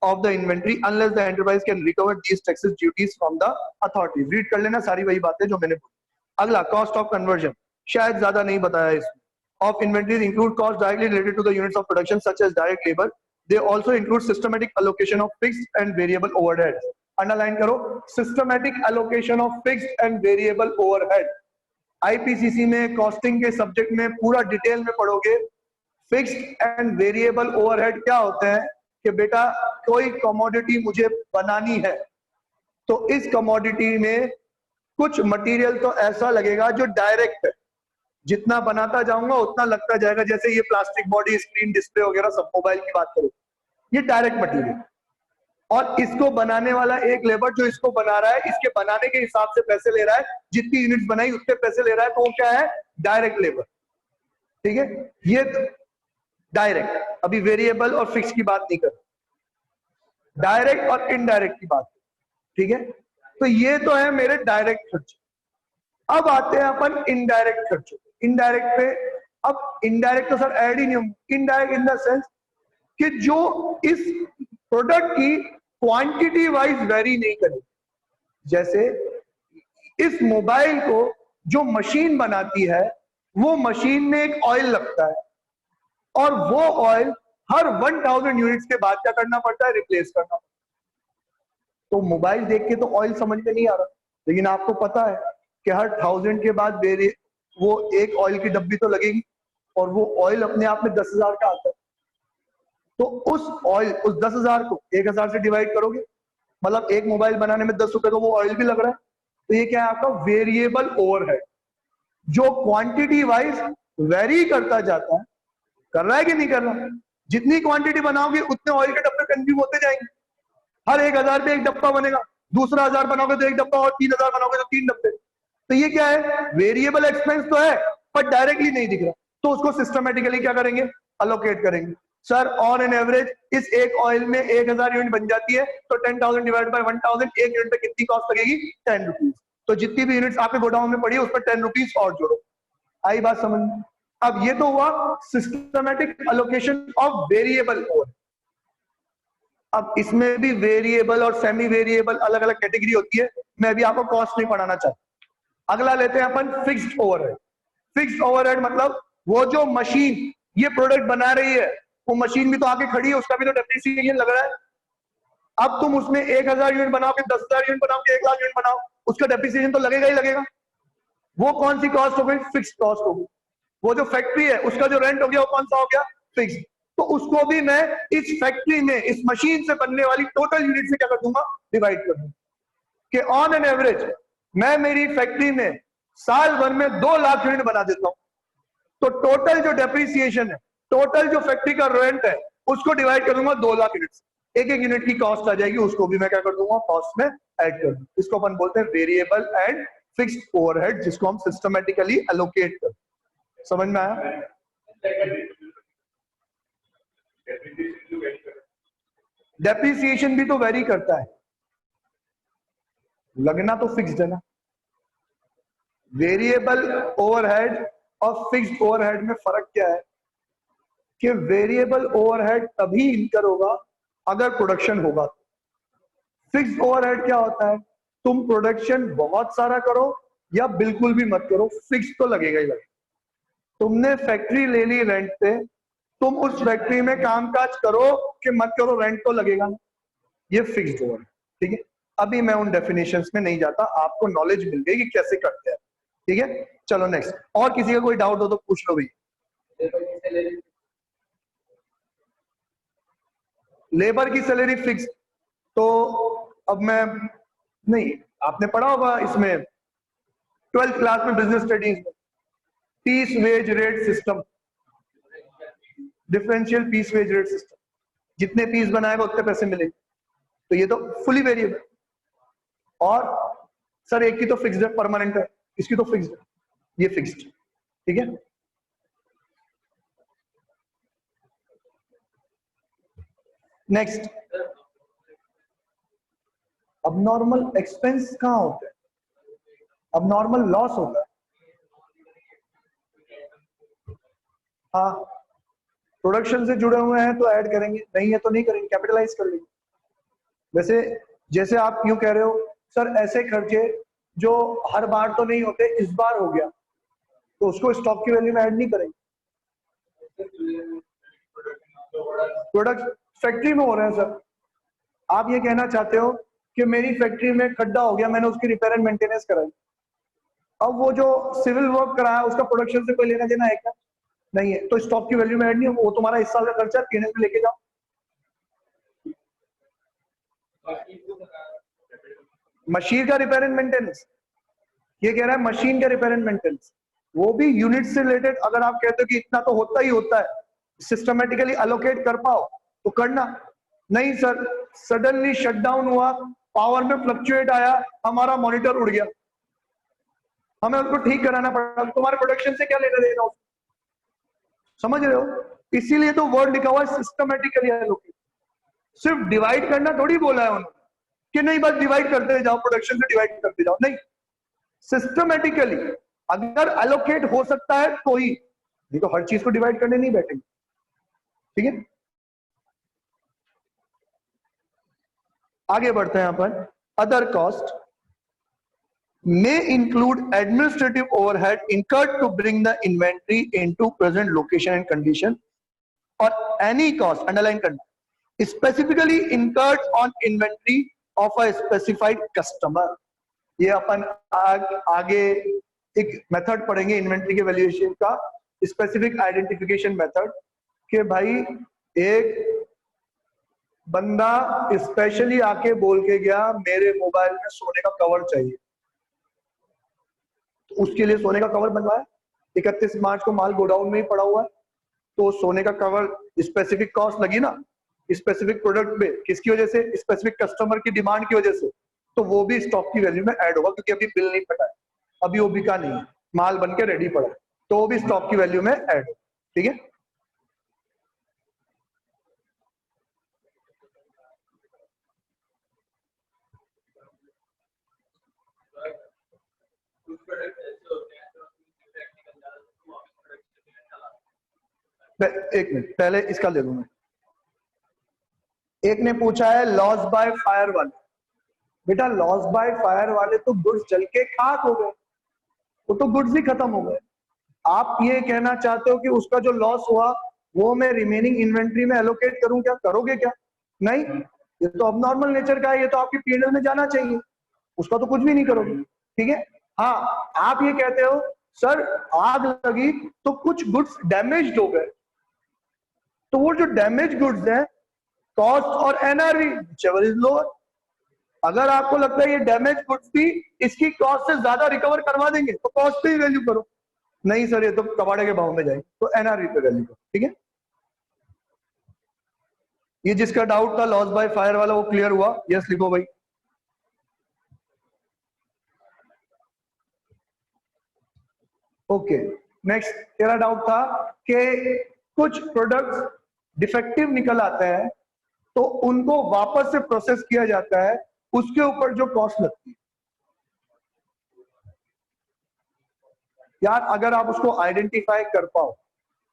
of the inventory unless the enterprise can recover these taxes duties from the authorities. Read कर लेना सारी वही बातें जो मैंने बोली। अगला cost of conversion, शायद ज्यादा नहीं बताया इसमें। Of inventories include costs directly related to the units of production such as direct labor. They also include systematic allocation of fixed and variable overheads. Underline करो, systematic allocation of fixed and variable overhead. IPCC में costing के subject में पूरा detail में पढ़ोगे। Fixed and variable overhead क्या होते हैं कि बेटा कोई कमोडिटी मुझे बनानी है तो इस कमोडिटी में कुछ मटेरियल तो ऐसा लगेगा जो डायरेक्ट है, जितना बनाता जाऊंगा उतना लगता जाएगा। जैसे ये प्लास्टिक बॉडी, स्क्रीन डिस्प्ले वगैरह सब मोबाइल की बात करो, ये डायरेक्ट मटेरियल, और इसको बनाने वाला एक लेबर जो इसको बना रहा है, इसके बनाने के हिसाब से पैसे ले रहा है, जितनी यूनिट्स बनाई उतने पैसे ले रहा है, तो वो क्या है, डायरेक्ट लेबर, ठीक है। ये डायरेक्ट, अभी वेरिएबल और फिक्स की बात नहीं कर, डायरेक्ट और इनडायरेक्ट की बात, ठीक है। तो ये तो है मेरे डायरेक्ट खर्चे। अब आते हैं अपन इनडायरेक्ट खर्चों। इनडायरेक्ट पे, अब इनडायरेक्ट तो सर ऐड ही नहीं होंगे, इनडायरेक्ट इन द सेंस कि जो इस प्रोडक्ट की क्वांटिटी वाइज वेरी नहीं करेगी, जैसे इस मोबाइल को जो मशीन बनाती है, वो मशीन में एक ऑयल लगता है और वो ऑयल हर 1000 यूनिट्स के बाद क्या करना पड़ता है? रिप्लेस करना पड़ता है। तो मोबाइल देख के तो ऑयल समझ में नहीं आ रहा, लेकिन आपको पता है कि हर 1000 के बाद वो एक ऑयल की डब्बी तो लगेगी, और वो ऑयल अपने आप में 10,000 का आता है। तो उस ऑयल, उस 10,000 को 1000 से डिवाइड करोगे, मतलब एक मोबाइल बनाने में 10 रुपए का वो ऑयल भी लग रहा है। तो ये क्या है? आपका वेरिएबल ओवरहेड, जो क्वांटिटी वाइज वेरी करता जाता है। कर रहा है कि नहीं कर रहा? जितनी क्वांटिटी बनाओगे उतने ऑयल के डब्बे कंज्यूम होते जाएंगे। हर 1000 पे एक डब्बा बनेगा, दूसरा 1000 बनाओगे तो एक डब्बा, और 3000 बनाओगे तो 3 डब्बे। तो ये क्या है? वेरिएबल एक्सपेंस तो है पर डायरेक्टली नहीं दिख रहा, तो उसको सिस्टमेटिकली क्या करेंगे? अलोकेट करेंगे। सर ऑन एन एवरेज इस एक ऑयल में 1000 यूनिट बन जाती है, तो 10,000 डिवाइड बाय 1000, एक यूनिट पे कितनी कॉस्ट लगेगी? 10 रुपीज। तो जितनी भी यूनिट्स आपके गोडाउन में पड़ी है उस पर 10 रुपीज और जोड़ो। आई बात समझ में? अब ये तो हुआ systematic allocation of variable over. अब इसमें भी वेरिएबल और सेमी वेरिएबल अलग अलग कैटेगरी होती है, मैं अभी आपको कॉस्ट नहीं पढ़ाना चाहता। अगला लेते हैं अपन फिक्स्ड ओवरहेड। फिक्स्ड ओवरहेड मतलब वो जो मशीन ये प्रोडक्ट बना रही है, वो मशीन भी तो आके खड़ी है, उसका भी तो डेप्रिसिएशन लग रहा है। अब तुम उसमें 1000 यूनिट बनाओ कि 10,000 यूनिट बनाओ कि 1,00,000 यूनिट बनाओ, उसका डेप्रिसिएशन तो लगेगा ही लगेगा। वो कौन सी कॉस्ट हो गई? फिक्स्ड कॉस्ट हो गई। वो जो फैक्ट्री है उसका जो रेंट हो गया वो कौन सा हो गया? फिक्स्ड। तो उसको भी मैं इस फैक्ट्री में, इस मशीन से बनने वाली टोटल यूनिट से क्या कर दूंगा? डिवाइड कर दूंगा कि ऑन एन एवरेज मैं मेरी फैक्ट्री में साल भर में 2 लाख यूनिट बना देता हूं, तो टोटल जो डेप्रिसिएशन है, टोटल जो फैक्ट्री का रेंट है, उसको डिवाइड करूंगा 2 लाख यूनिट से। एक एक यूनिट की कॉस्ट आ जाएगी, उसको भी मैं क्या कर दूंगा? कॉस्ट में ऐड कर दूंगा। इसको अपन बोलते हैं वेरिएबल एंड फिक्स्ड ओवरहेड, जिसको हम सिस्टमेटिकली एलोकेट करते हैं। समझ में आया? डेप्रिसिएशन भी तो वेरी करता है, लगना तो फिक्स्ड है ना। वेरिएबल ओवरहेड और फिक्स्ड ओवरहेड में फर्क क्या है? कि वेरिएबल ओवरहेड तभी इनकर होगा अगर प्रोडक्शन होगा। फिक्स्ड ओवरहेड क्या होता है? तुम प्रोडक्शन बहुत सारा करो या बिल्कुल भी मत करो, फिक्स तो लगेगा ही लगेगा। तुमने फैक्ट्री ले ली रेंट पे, तुम उस फैक्ट्री में कामकाज करो कि मत करो, रेंट तो लगेगा ना। ये फिक्स्ड ओवरहेड। ठीक है, अभी मैं उन डेफिनेशंस में नहीं जाता, आपको नॉलेज मिल गई कि कैसे करते हैं। ठीक है, चलो नेक्स्ट। और किसी का कोई डाउट हो तो पूछ लो भाई। लेबर की सैलरी फिक्स, तो अब मैं नहीं, आपने पढ़ा होगा इसमें 12th क्लास में बिजनेस स्टडीज में, piece wage rate system, differential piece wage rate system. जितने पीस बनाएगा उतने पैसे मिलेंगे। तो ये तो फुली वेरिएबल। और सर एक की तो फिक्स्ड है, परमानेंट है, इसकी तो फिक्स्ड है, ये फिक्स्ड। ठीक है, नेक्स्ट। अब नॉर्मल एक्सपेंस कहां होता है? अब नॉर्मल लॉस होता है। हाँ, प्रोडक्शन से जुड़े हुए हैं तो ऐड करेंगे, नहीं है तो नहीं करेंगे, कैपिटलाइज कर लेंगे। वैसे जैसे आप यूं कह रहे हो सर ऐसे खर्चे जो हर बार तो नहीं होते, इस बार हो गया, तो उसको स्टॉक की वैल्यू में ऐड नहीं करेंगे। प्रोडक्ट फैक्ट्री में हो रहे हैं सर, आप ये कहना चाहते हो कि मेरी फैक्ट्री में खड्डा हो गया, मैंने उसकी रिपेयर एंड मेंटेनेंस कराई, अब वो जो सिविल वर्क कराया उसका प्रोडक्शन से कोई लेना देना है क्या? नहीं है, तो स्टॉक की वैल्यू में ऐड नहीं हो, वो तुम्हारा इस साल का खर्चा पीएनएल में लेके जाओ। मशीन का रिपेयर एंड मेंटेनेंस, ये कह रहा है मशीन का रिपेयर एंड मेंटेनेंस, वो भी यूनिट से रिलेटेड। अगर आप कहते हो कि इतना तो होता ही होता है, सिस्टमेटिकली अलोकेट कर पाओ तो करना। नहीं सर, सडनली शटडाउन हुआ, पावर में फ्लक्चुएट आया, हमारा मॉनिटर उड़ गया, हमें उसको ठीक कराना पड़ा, तुम्हारे प्रोडक्शन से क्या लेना देना? समझ रहे हो? इसीलिए तो वर्ड लिखा हुआ है सिस्टमेटिकली एलोकेट। सिर्फ डिवाइड करना थोड़ी बोला है उन्होंने कि नहीं बस डिवाइड करते जाओ, प्रोडक्शन से डिवाइड करते जाओ, नहीं, सिस्टमेटिकली अगर एलोकेट हो सकता है तो ही, नहीं तो हर चीज को डिवाइड करने नहीं बैठेंगे। ठीक है, आगे बढ़ते हैं अपन। Other cost, may include administrative overhead incurred to bring the inventory into present location and condition, or any cost, underline करना, specifically incurred on inventory of a specified customer. ये अपन आगे एक मेथड पढ़ेंगे इन्वेंट्री के वैल्यूएशन का, specific identification method, कि भाई एक बंदा स्पेशली आके बोल के गया मेरे मोबाइल में सोने का कवर चाहिए, तो उसके लिए सोने का कवर बनवाया, 31 मार्च को माल गोडाउन में ही पड़ा हुआ है, तो सोने का कवर स्पेसिफिक कॉस्ट लगी ना स्पेसिफिक प्रोडक्ट पे, किसकी वजह से, स्पेसिफिक कस्टमर की डिमांड की वजह से, तो वो भी स्टॉक की वैल्यू में ऐड होगा, क्योंकि अभी बिल नहीं फटा है, अभी वो बिका नहीं है, माल बन के रेडी पड़ा है, तो वो भी स्टॉक की वैल्यू में ऐड होगा। ठीक है, एक मिनट पहले इसका ले लूं मैं। एक ने पूछा है लॉस बाय फायर वाले, बेटा लॉस बाय फायर वाले तो गुड्स जल के खाक हो गए, वो तो गुड्स ही खत्म हो गए। आप ये कहना चाहते हो कि उसका जो लॉस हुआ वो मैं रिमेनिंग इन्वेंट्री में एलोकेट करूं क्या, करोगे क्या? नहीं, ये तो अब नॉर्मल नेचर का है, ये तो आपकी पीएनएल में जाना चाहिए, उसका तो कुछ भी नहीं करोगे। ठीक है, हाँ आप ये कहते हो सर आग लगी तो कुछ गुड्स डैमेज्ड हो गए, तो वो जो डैमेज गुड्स हैं कॉस्ट और एनआरवी व्हिचएवर इज लोअर, अगर आपको लगता है ये डैमेज गुड्स भी इसकी कॉस्ट से ज्यादा रिकवर करवा देंगे तो कॉस्ट पे ही वैल्यू करो, नहीं सर ये तो कबाड़े के भाव में जाएगी तो एनआरवी पे वैल्यू करो। ठीक है, ये जिसका डाउट था लॉस बाय फायर वाला वो क्लियर हुआ? यस लिखो भाई। ओके, नेक्स्ट तेरा डाउट था कि कुछ प्रोडक्ट्स डिफेक्टिव निकल आते हैं तो उनको वापस से प्रोसेस किया जाता है, उसके ऊपर जो कॉस्ट लगती है। यार अगर आप उसको आइडेंटिफाई कर पाओ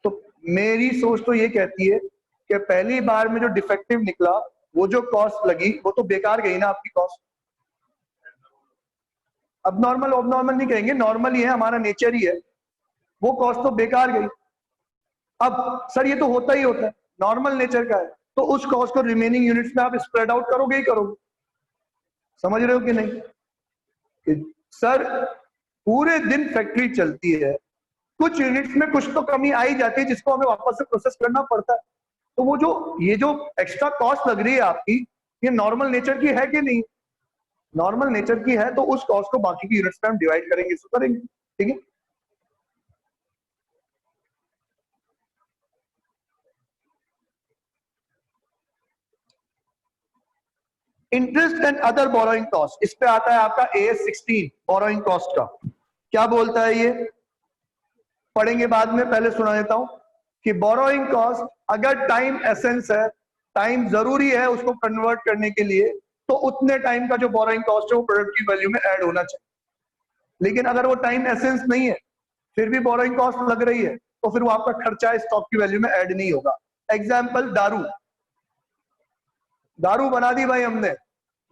तो मेरी सोच तो ये कहती है कि पहली बार में जो डिफेक्टिव निकला वो जो कॉस्ट लगी वो तो बेकार गई ना आपकी कॉस्ट। अब नॉर्मल नहीं कहेंगे, नॉर्मल ही है, हमारा नेचर ही है, वो कॉस्ट तो बेकार गई। अब सर ये तो होता ही होता है, नॉर्मल नेचर का है, तो उस कॉस्ट को रिमेनिंग यूनिट्स में आप स्प्रेड आउट करोगे ही करोगे। समझ रहे हो कि नहीं? कि सर पूरे दिन फैक्ट्री चलती है, कुछ यूनिट्स में कुछ तो कमी आई जाती है जिसको हमें वापस से प्रोसेस करना पड़ता है, तो वो जो ये जो एक्स्ट्रा कॉस्ट लग रही है आपकी, ये नॉर्मल नेचर की है कि नहीं? नॉर्मल नेचर की है, तो उस कॉस्ट को बाकी की यूनिट्स में हम डिवाइड करेंगे, इसको करेंगे। ठीक है, interest and other borrowing cost, इस पे आता है आपका AS 16 बोरोइंग कॉस्ट का। क्या बोलता है ये पढ़ेंगे बाद में, पहले सुना देता हूं कि बोरोइंग कॉस्ट अगर टाइम एसेंस है, टाइम जरूरी है उसको कन्वर्ट करने के लिए, तो उतने टाइम का जो बोरोइंग कॉस्ट है वो प्रोडक्ट की वैल्यू में ऐड होना चाहिए। लेकिन अगर वो टाइम एसेंस नहीं है फिर भी बोरोइंग कॉस्ट लग रही है तो फिर वो आपका खर्चा स्टॉक की वैल्यू में ऐड नहीं होगा। एग्जाम्पल दारू, दारू बना दी भाई हमने,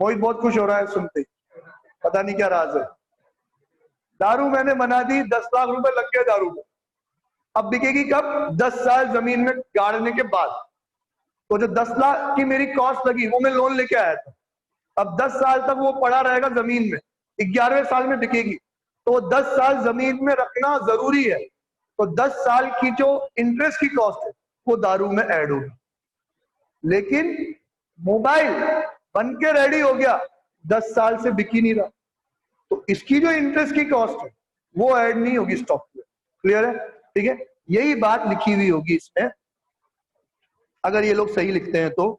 मोहित बहुत खुश हो रहा है सुनते, पता नहीं क्या राज है। दारू मैंने बना दी, 10 लाख रुपए लग गए दारू में, अब बिकेगी कब? 10 साल जमीन में गाड़ने के बाद। तो जो 10 लाख की मेरी कॉस्ट लगी वो मैं लोन लेके आया था, अब 10 साल तक वो पड़ा रहेगा जमीन में, 11वें साल में बिकेगी, तो 10 साल जमीन में रखना जरूरी है, तो 10 साल की जो इंटरेस्ट की कॉस्ट है वो दारू में ऐड होगी। लेकिन मोबाइल बन के रेडी हो गया, 10 साल से बिक ही नहीं रहा, तो इसकी जो इंटरेस्ट की कॉस्ट है वो ऐड नहीं होगी स्टॉक में। क्लियर है? ठीक है, यही बात लिखी हुई होगी इसमें, अगर ये लोग सही लिखते हैं तो।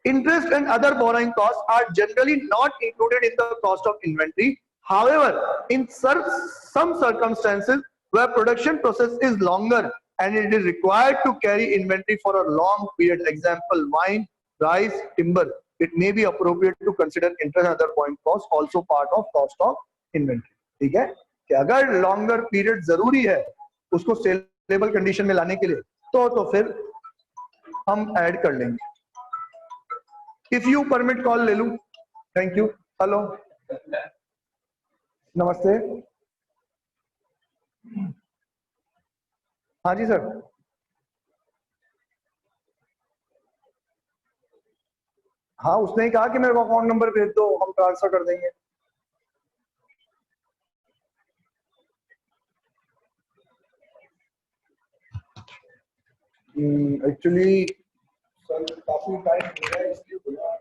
Interest and other borrowing costs are generally not included in the cost of inventory. However, in some circumstances where production process is longer and it is required to carry inventory for a long period, example wine, rice, timber, it may be appropriate to consider interest and other borrowing costs also part of cost of inventory. ठीक है, कि अगर longer period जरूरी है उसको saleable condition में लाने के लिए, तो फिर हम ऐड कर लेंगे। इफ यू परमिट कॉल ले लूं, थैंक यू। हेलो। नमस्ते। हाँ जी सर। हाँ, उसने ही कहा कि मेरे को अकाउंट नंबर भेज दो, हम ट्रांसफर कर देंगे। एक्चुअली सर काफी टाइम हो गया इसलिए बोला।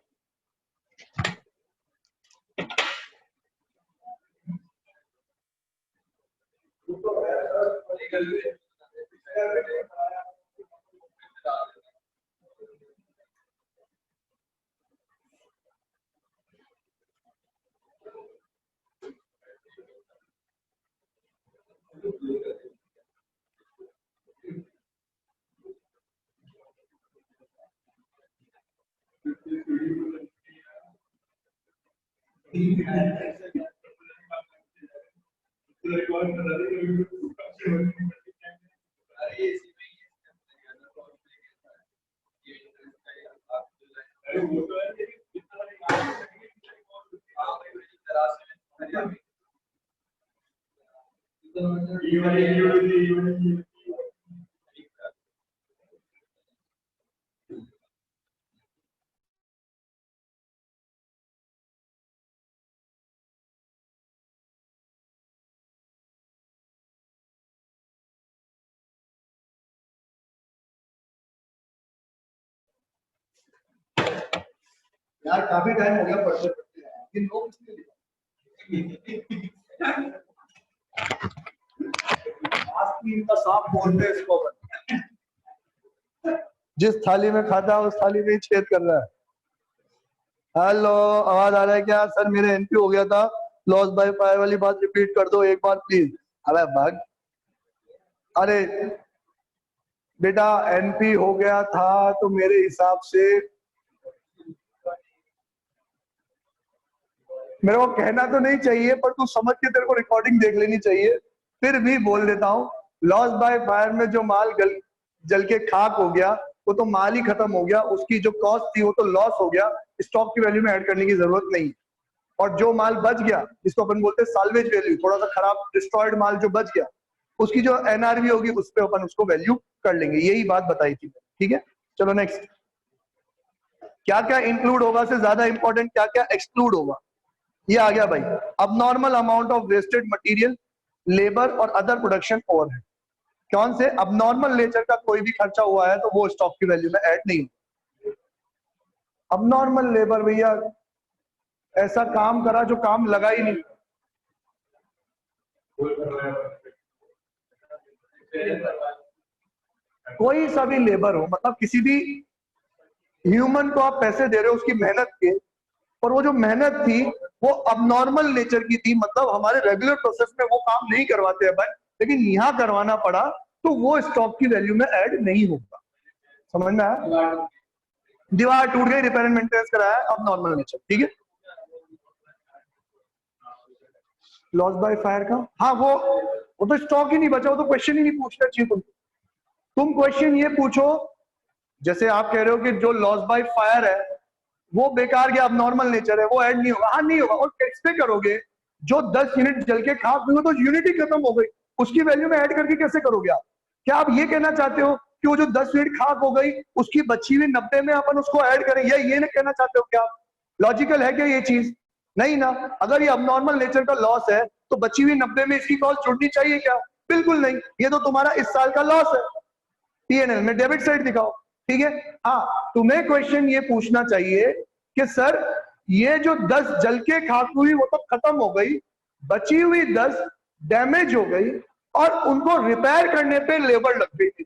यार काफी टाइम हो गया पढ़ते पढ़ते, इन लोग का सांप बोलते हैं इसको। जिस थाली में खाता है उस थाली में ही छेद कर रहा है। हेलो, आवाज आ रहा है क्या सर? मेरे एनपी हो गया था, लॉस बाय फायर वाली बात रिपीट कर दो एक बार प्लीज। अबे भाग। अरे बेटा, एनपी हो गया था तो मेरे हिसाब से मेरे को कहना तो नहीं चाहिए, पर तू समझ के तेरे को रिकॉर्डिंग देख लेनी चाहिए। फिर भी बोल देता हूँ, लॉस बाय फायर में जो माल जल के खाक हो गया वो तो माल ही खत्म हो गया, उसकी जो कॉस्ट थी वो तो लॉस हो गया, स्टॉक की वैल्यू में ऐड करने की जरूरत नहीं। और जो माल बच गया, जिसको अपन बोलते हैं साल्वेज वैल्यू, थोड़ा सा खराब डिस्ट्रॉयड माल जो बच गया, उसकी जो एनआरवी होगी उस पर अपन उसको वैल्यू कर लेंगे। यही बात बताई थी। ठीक है, चलो नेक्स्ट। क्या क्या इंक्लूड होगा से ज्यादा इंपॉर्टेंट क्या क्या एक्सक्लूड होगा, ये आ गया भाई। अब normal amount of wasted material, labour और अदर प्रोडक्शन ओवरहेड। कौन से? अब नॉर्मल नेचर का कोई भी खर्चा हुआ है तो वो स्टॉक की वैल्यू में ऐड नहीं होगा। अब नॉर्मल लेबर भैया ऐसा काम करा जो काम लगा ही नहीं, कोई सा भी लेबर हो, मतलब किसी भी ह्यूमन को आप पैसे दे रहे हो उसकी मेहनत के, और वो जो मेहनत थी वो अब नेचर की थी, मतलब हमारे रेगुलर प्रोसेस में वो काम नहीं करवाते हैं भाई, लेकिन यहाँ करवाना पड़ा तो वो स्टॉक की वैल्यू में ऐड नहीं होगा। समझ में आया? दीवार टूट गई, रिपेयर एंड मेंटेनेंस कराया, अब नॉर्मल नेचर। ठीक है, लॉस बाय फायर का, हाँ वो तो स्टॉक ही नहीं बचा, वो तो क्वेश्चन ही नहीं पूछना चाहिए तुम क्वेश्चन ये पूछो, जैसे आप कह रहे हो कि जो लॉस बाय फायर है वो बेकार गया, अब नॉर्मल नेचर है, वो ऐड नहीं होगा। हाँ नहीं होगा, और कैसे करोगे? जो 10 यूनिट जल के खाक हुई तो यूनिट ही खत्म हो गई, उसकी वैल्यू में ऐड करके कैसे करोगे आप? क्या आप ये कहना चाहते हो कि वो जो 10 यूनिट खाक हो गई उसकी बची हुई 90 में अपन उसको ऐड करें, या ये ना कहना चाहते हो क्या आप? लॉजिकल है क्या ये चीज? नहीं ना। अगर ये अब नॉर्मल नेचर का लॉस है तो बची हुई 90 में इसकी कॉस्ट जुड़नी चाहिए क्या? बिल्कुल नहीं, ये तो तुम्हारा इस साल का लॉस है, पीएनएल में डेबिट साइड दिखाओ। ठीक है, हाँ तुम्हें क्वेश्चन ये पूछना चाहिए कि सर ये जो 10 जल के खाक हुई वो तो खत्म हो गई, बची हुई 10 डैमेज हो गई और उनको रिपेयर करने पे लेबर लग गई थी,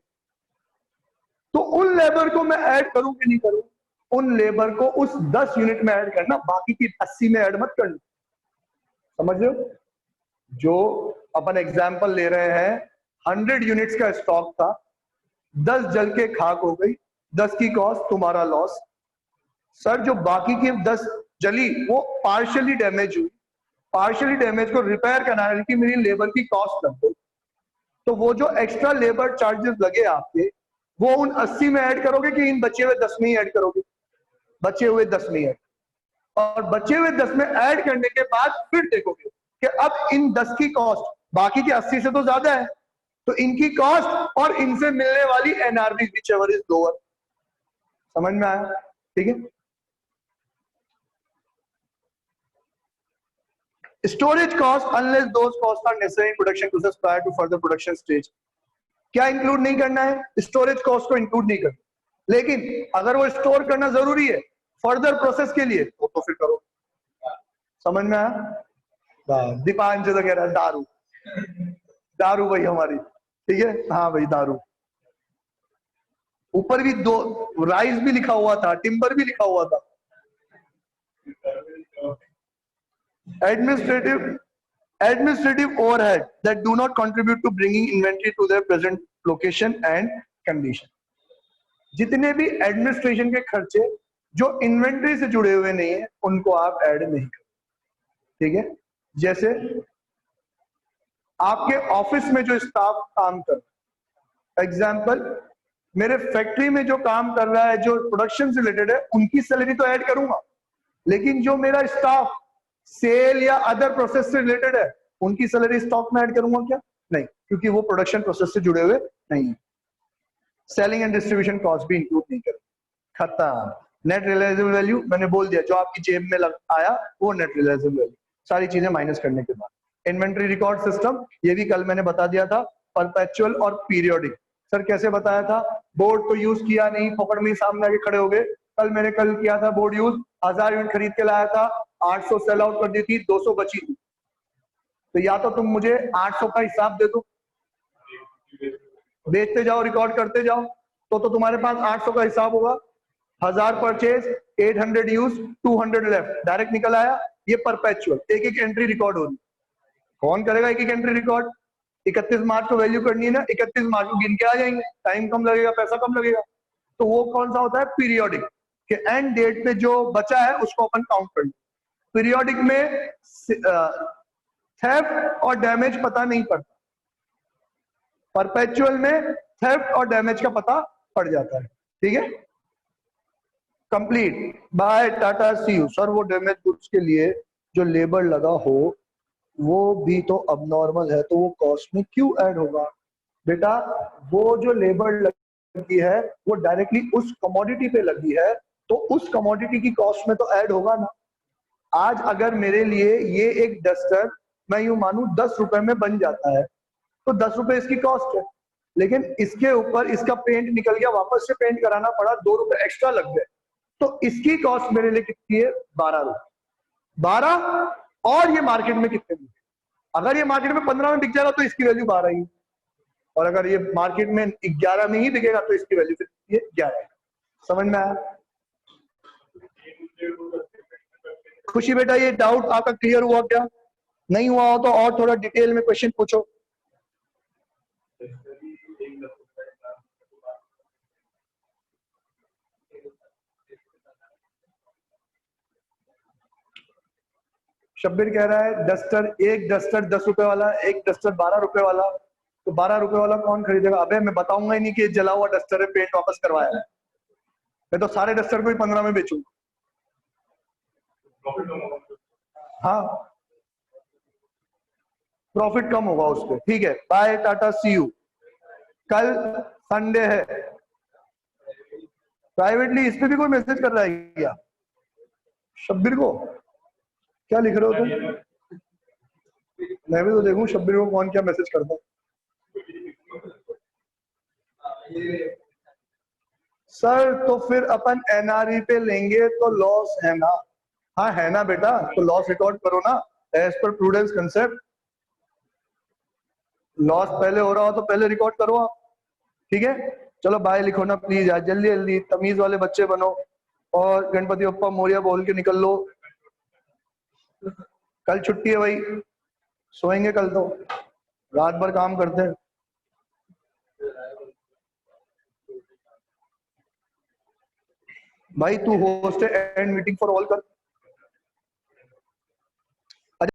तो उन लेबर को मैं ऐड करूं कि नहीं करूं? उन लेबर को उस 10 यूनिट में ऐड करना, बाकी की 80 में ऐड मत करना। समझ रहे हो? जो अपन एग्जाम्पल ले रहे हैं, 100 यूनिट्स का स्टॉक था, 10 जल के खाक हो गई, 10 की कॉस्ट तुम्हारा लॉस। सर जो बाकी की 10 जली वो पार्शियली डैमेज हुई, पार्शियली डैमेज को रिपेयर कराने की मेरी लेबर की कॉस्ट लग गई, तो वो जो एक्स्ट्रा लेबर चार्जेस लगे आपके वो उन 80 में ऐड करोगे कि इन बचे हुए 10 में ही ऐड करोगे? बचे हुए 10 में ऐड। और बचे हुए 10 में ऐड करने के बाद फिर देखोगे कि अब इन 10 की कॉस्ट बाकी के 80 से तो ज्यादा है, तो इनकी कॉस्ट और इनसे मिलने वाली NRB whichever is lower. समझ में आया? ठीक है। Storage cost unless those cost are necessary in production process prior to further production stage. क्या इंक्लूड नहीं करना है? स्टोरेज कॉस्ट को इंक्लूड नहीं करना, लेकिन अगर वो स्टोर करना जरूरी है फर्दर प्रोसेस के लिए तो फिर करो। समझ में आया? दीपांजलि वगैरह दारू, दारू भाई हमारी, ठीक है, हाँ भाई दारू। ऊपर भी दो राइस भी लिखा हुआ था, टिम्बर भी लिखा हुआ था। Administrative overhead that do not contribute to bringing inventory to their present location and condition। जितने भी एडमिनिस्ट्रेशन के खर्चे जो इन्वेंट्री से जुड़े हुए नहीं है उनको आप ऐड नहीं करो। ठीक है, जैसे आपके ऑफिस में जो स्टाफ काम कर, एग्जाम्पल मेरे फैक्ट्री में जो काम कर रहा है जो प्रोडक्शन से रिलेटेड है उनकी सैलरी तो ऐड करूंगा, लेकिन जो मेरा स्टाफ सेल या अदर प्रोसेस से रिलेटेड है उनकी सैलरी स्टॉक में ऐड करूंगा क्या? नहीं, क्योंकि वो प्रोडक्शन प्रोसेस से जुड़े हुए नहीं है। सेलिंग एंड डिस्ट्रीब्यूशन कॉस्ट भी इंक्लूड नहीं करें। खत्म। नेट रियलाइजेबल वैल्यू मैंने बोल दिया, जो आपकी जेब में आया वो नेट रियलाइजेबल वैल्यू, सारी चीजें माइनस करने के बाद। इन्वेंट्री रिकॉर्ड सिस्टम ये भी कल मैंने बता दिया था, परपेचुअल और पीरियोडिक। सर कैसे बताया था? बोर्ड तो यूज किया नहीं, पकड़ में सामने आके खड़े हो गए। मैंने कल किया था बोर्ड यूज, 1000 यूनिट खरीद के लाया था, 800 सेल आउट कर दी थी, 200 बची थी, तो या तो तुम मुझे 800 का हिसाब दे दो, बेचते जाओ रिकॉर्ड करते जाओ, तो तुम्हारे पास 800 का हिसाब होगा। 1000 परचेज, 800 यूज, 200 लेफ्ट, डायरेक्ट निकल आया। ये परपेचुअल, एक एक एंट्री रिकॉर्ड होगी। कौन करेगा एक एक एंट्री रिकॉर्ड? 31 मार्च को वैल्यू करनी है ना, 31 मार्च को गिन के आ जाएंगे, टाइम कम लगेगा, पैसा कम लगेगा। तो वो कौन सा होता है? पीरियोडिक, कि एंड डेट पे जो बचा है उसको अपन काउंट कर लो। पीरियोडिक में थेफ्ट और डैमेज पता नहीं पड़ता, परपेचुअल में थेफ्ट और डैमेज का पता पड़ जाता है। ठीक है, complete bye ta-ta see you. Sir वो डैमेज गुड्स के लिए जो लेबर लगा हो वो भी तो अब नॉर्मल है, तो वो कॉस्ट में क्यों ऐड होगा? बेटा वो जो लेबर लगी है वो डायरेक्टली उस कमोडिटी पे लगी है, तो उस कमोडिटी की कॉस्ट में तो ऐड होगा ना। आज अगर मेरे लिए ये एक डस्टर मैं यूं मानू 10 रुपए में बन जाता है, तो 10 रुपए इसकी कॉस्ट है, लेकिन इसके ऊपर इसका पेंट निकल गया, वापस से पेंट कराना पड़ा, 2 रुपए एक्स्ट्रा लग गए, तो इसकी कॉस्ट मेरे लिए कितनी है? 12 रुपए। 12, और ये मार्केट में कितने में? अगर ये मार्केट में 15 में बिक जाएगा तो इसकी वैल्यू 12 ही, और अगर ये मार्केट में 11 में ही बिकेगा तो इसकी वैल्यू कितनी है? 11। समझ में आया? खुशी बेटा ये डाउट आपका क्लियर हुआ क्या? नहीं हुआ हो तो और थोड़ा डिटेल में क्वेश्चन पूछो। शब्बीर कह रहा है डस्टर, एक डस्टर 10 रुपए वाला, एक डस्टर 12 रुपए वाला, तो 12 रुपए वाला कौन खरीदेगा? अबे मैं बताऊंगा ही नहीं कि जला हुआ डस्टर है, पेंट वापस करवाया है। मैं तो सारे डस्टर को ही 15 में बेचूंगा। हाँ, प्रॉफिट कम होगा उस पर। ठीक है, बाय टाटा सी यू। कल संडे है, प्राइवेटली इस पे भी कोई मैसेज कर रहा है क्या? शब्बीर को क्या लिख रहे हो तुम? मैं भी तो देखूं शब्बीर को कौन क्या मैसेज करता है। सर तो फिर अपन एनआरई पे लेंगे तो लॉस है ना? हाँ है ना बेटा, तो लॉस रिकॉर्ड करो ना as per prudence concept. Loss पहले हो रहा हो तो पहले रिकॉर्ड करो आप। ठीक है, चलो बाय लिखो ना प्लीज यार, जल्दी जल्दी, तमीज वाले बच्चे बनो और गणपति बप्पा मोरिया बोल के निकल लो। कल छुट्टी है भाई, सोएंगे कल तो, रात भर काम करते हैं। भाई तू होस्ट है, एंड मीटिंग फॉर ऑल कर।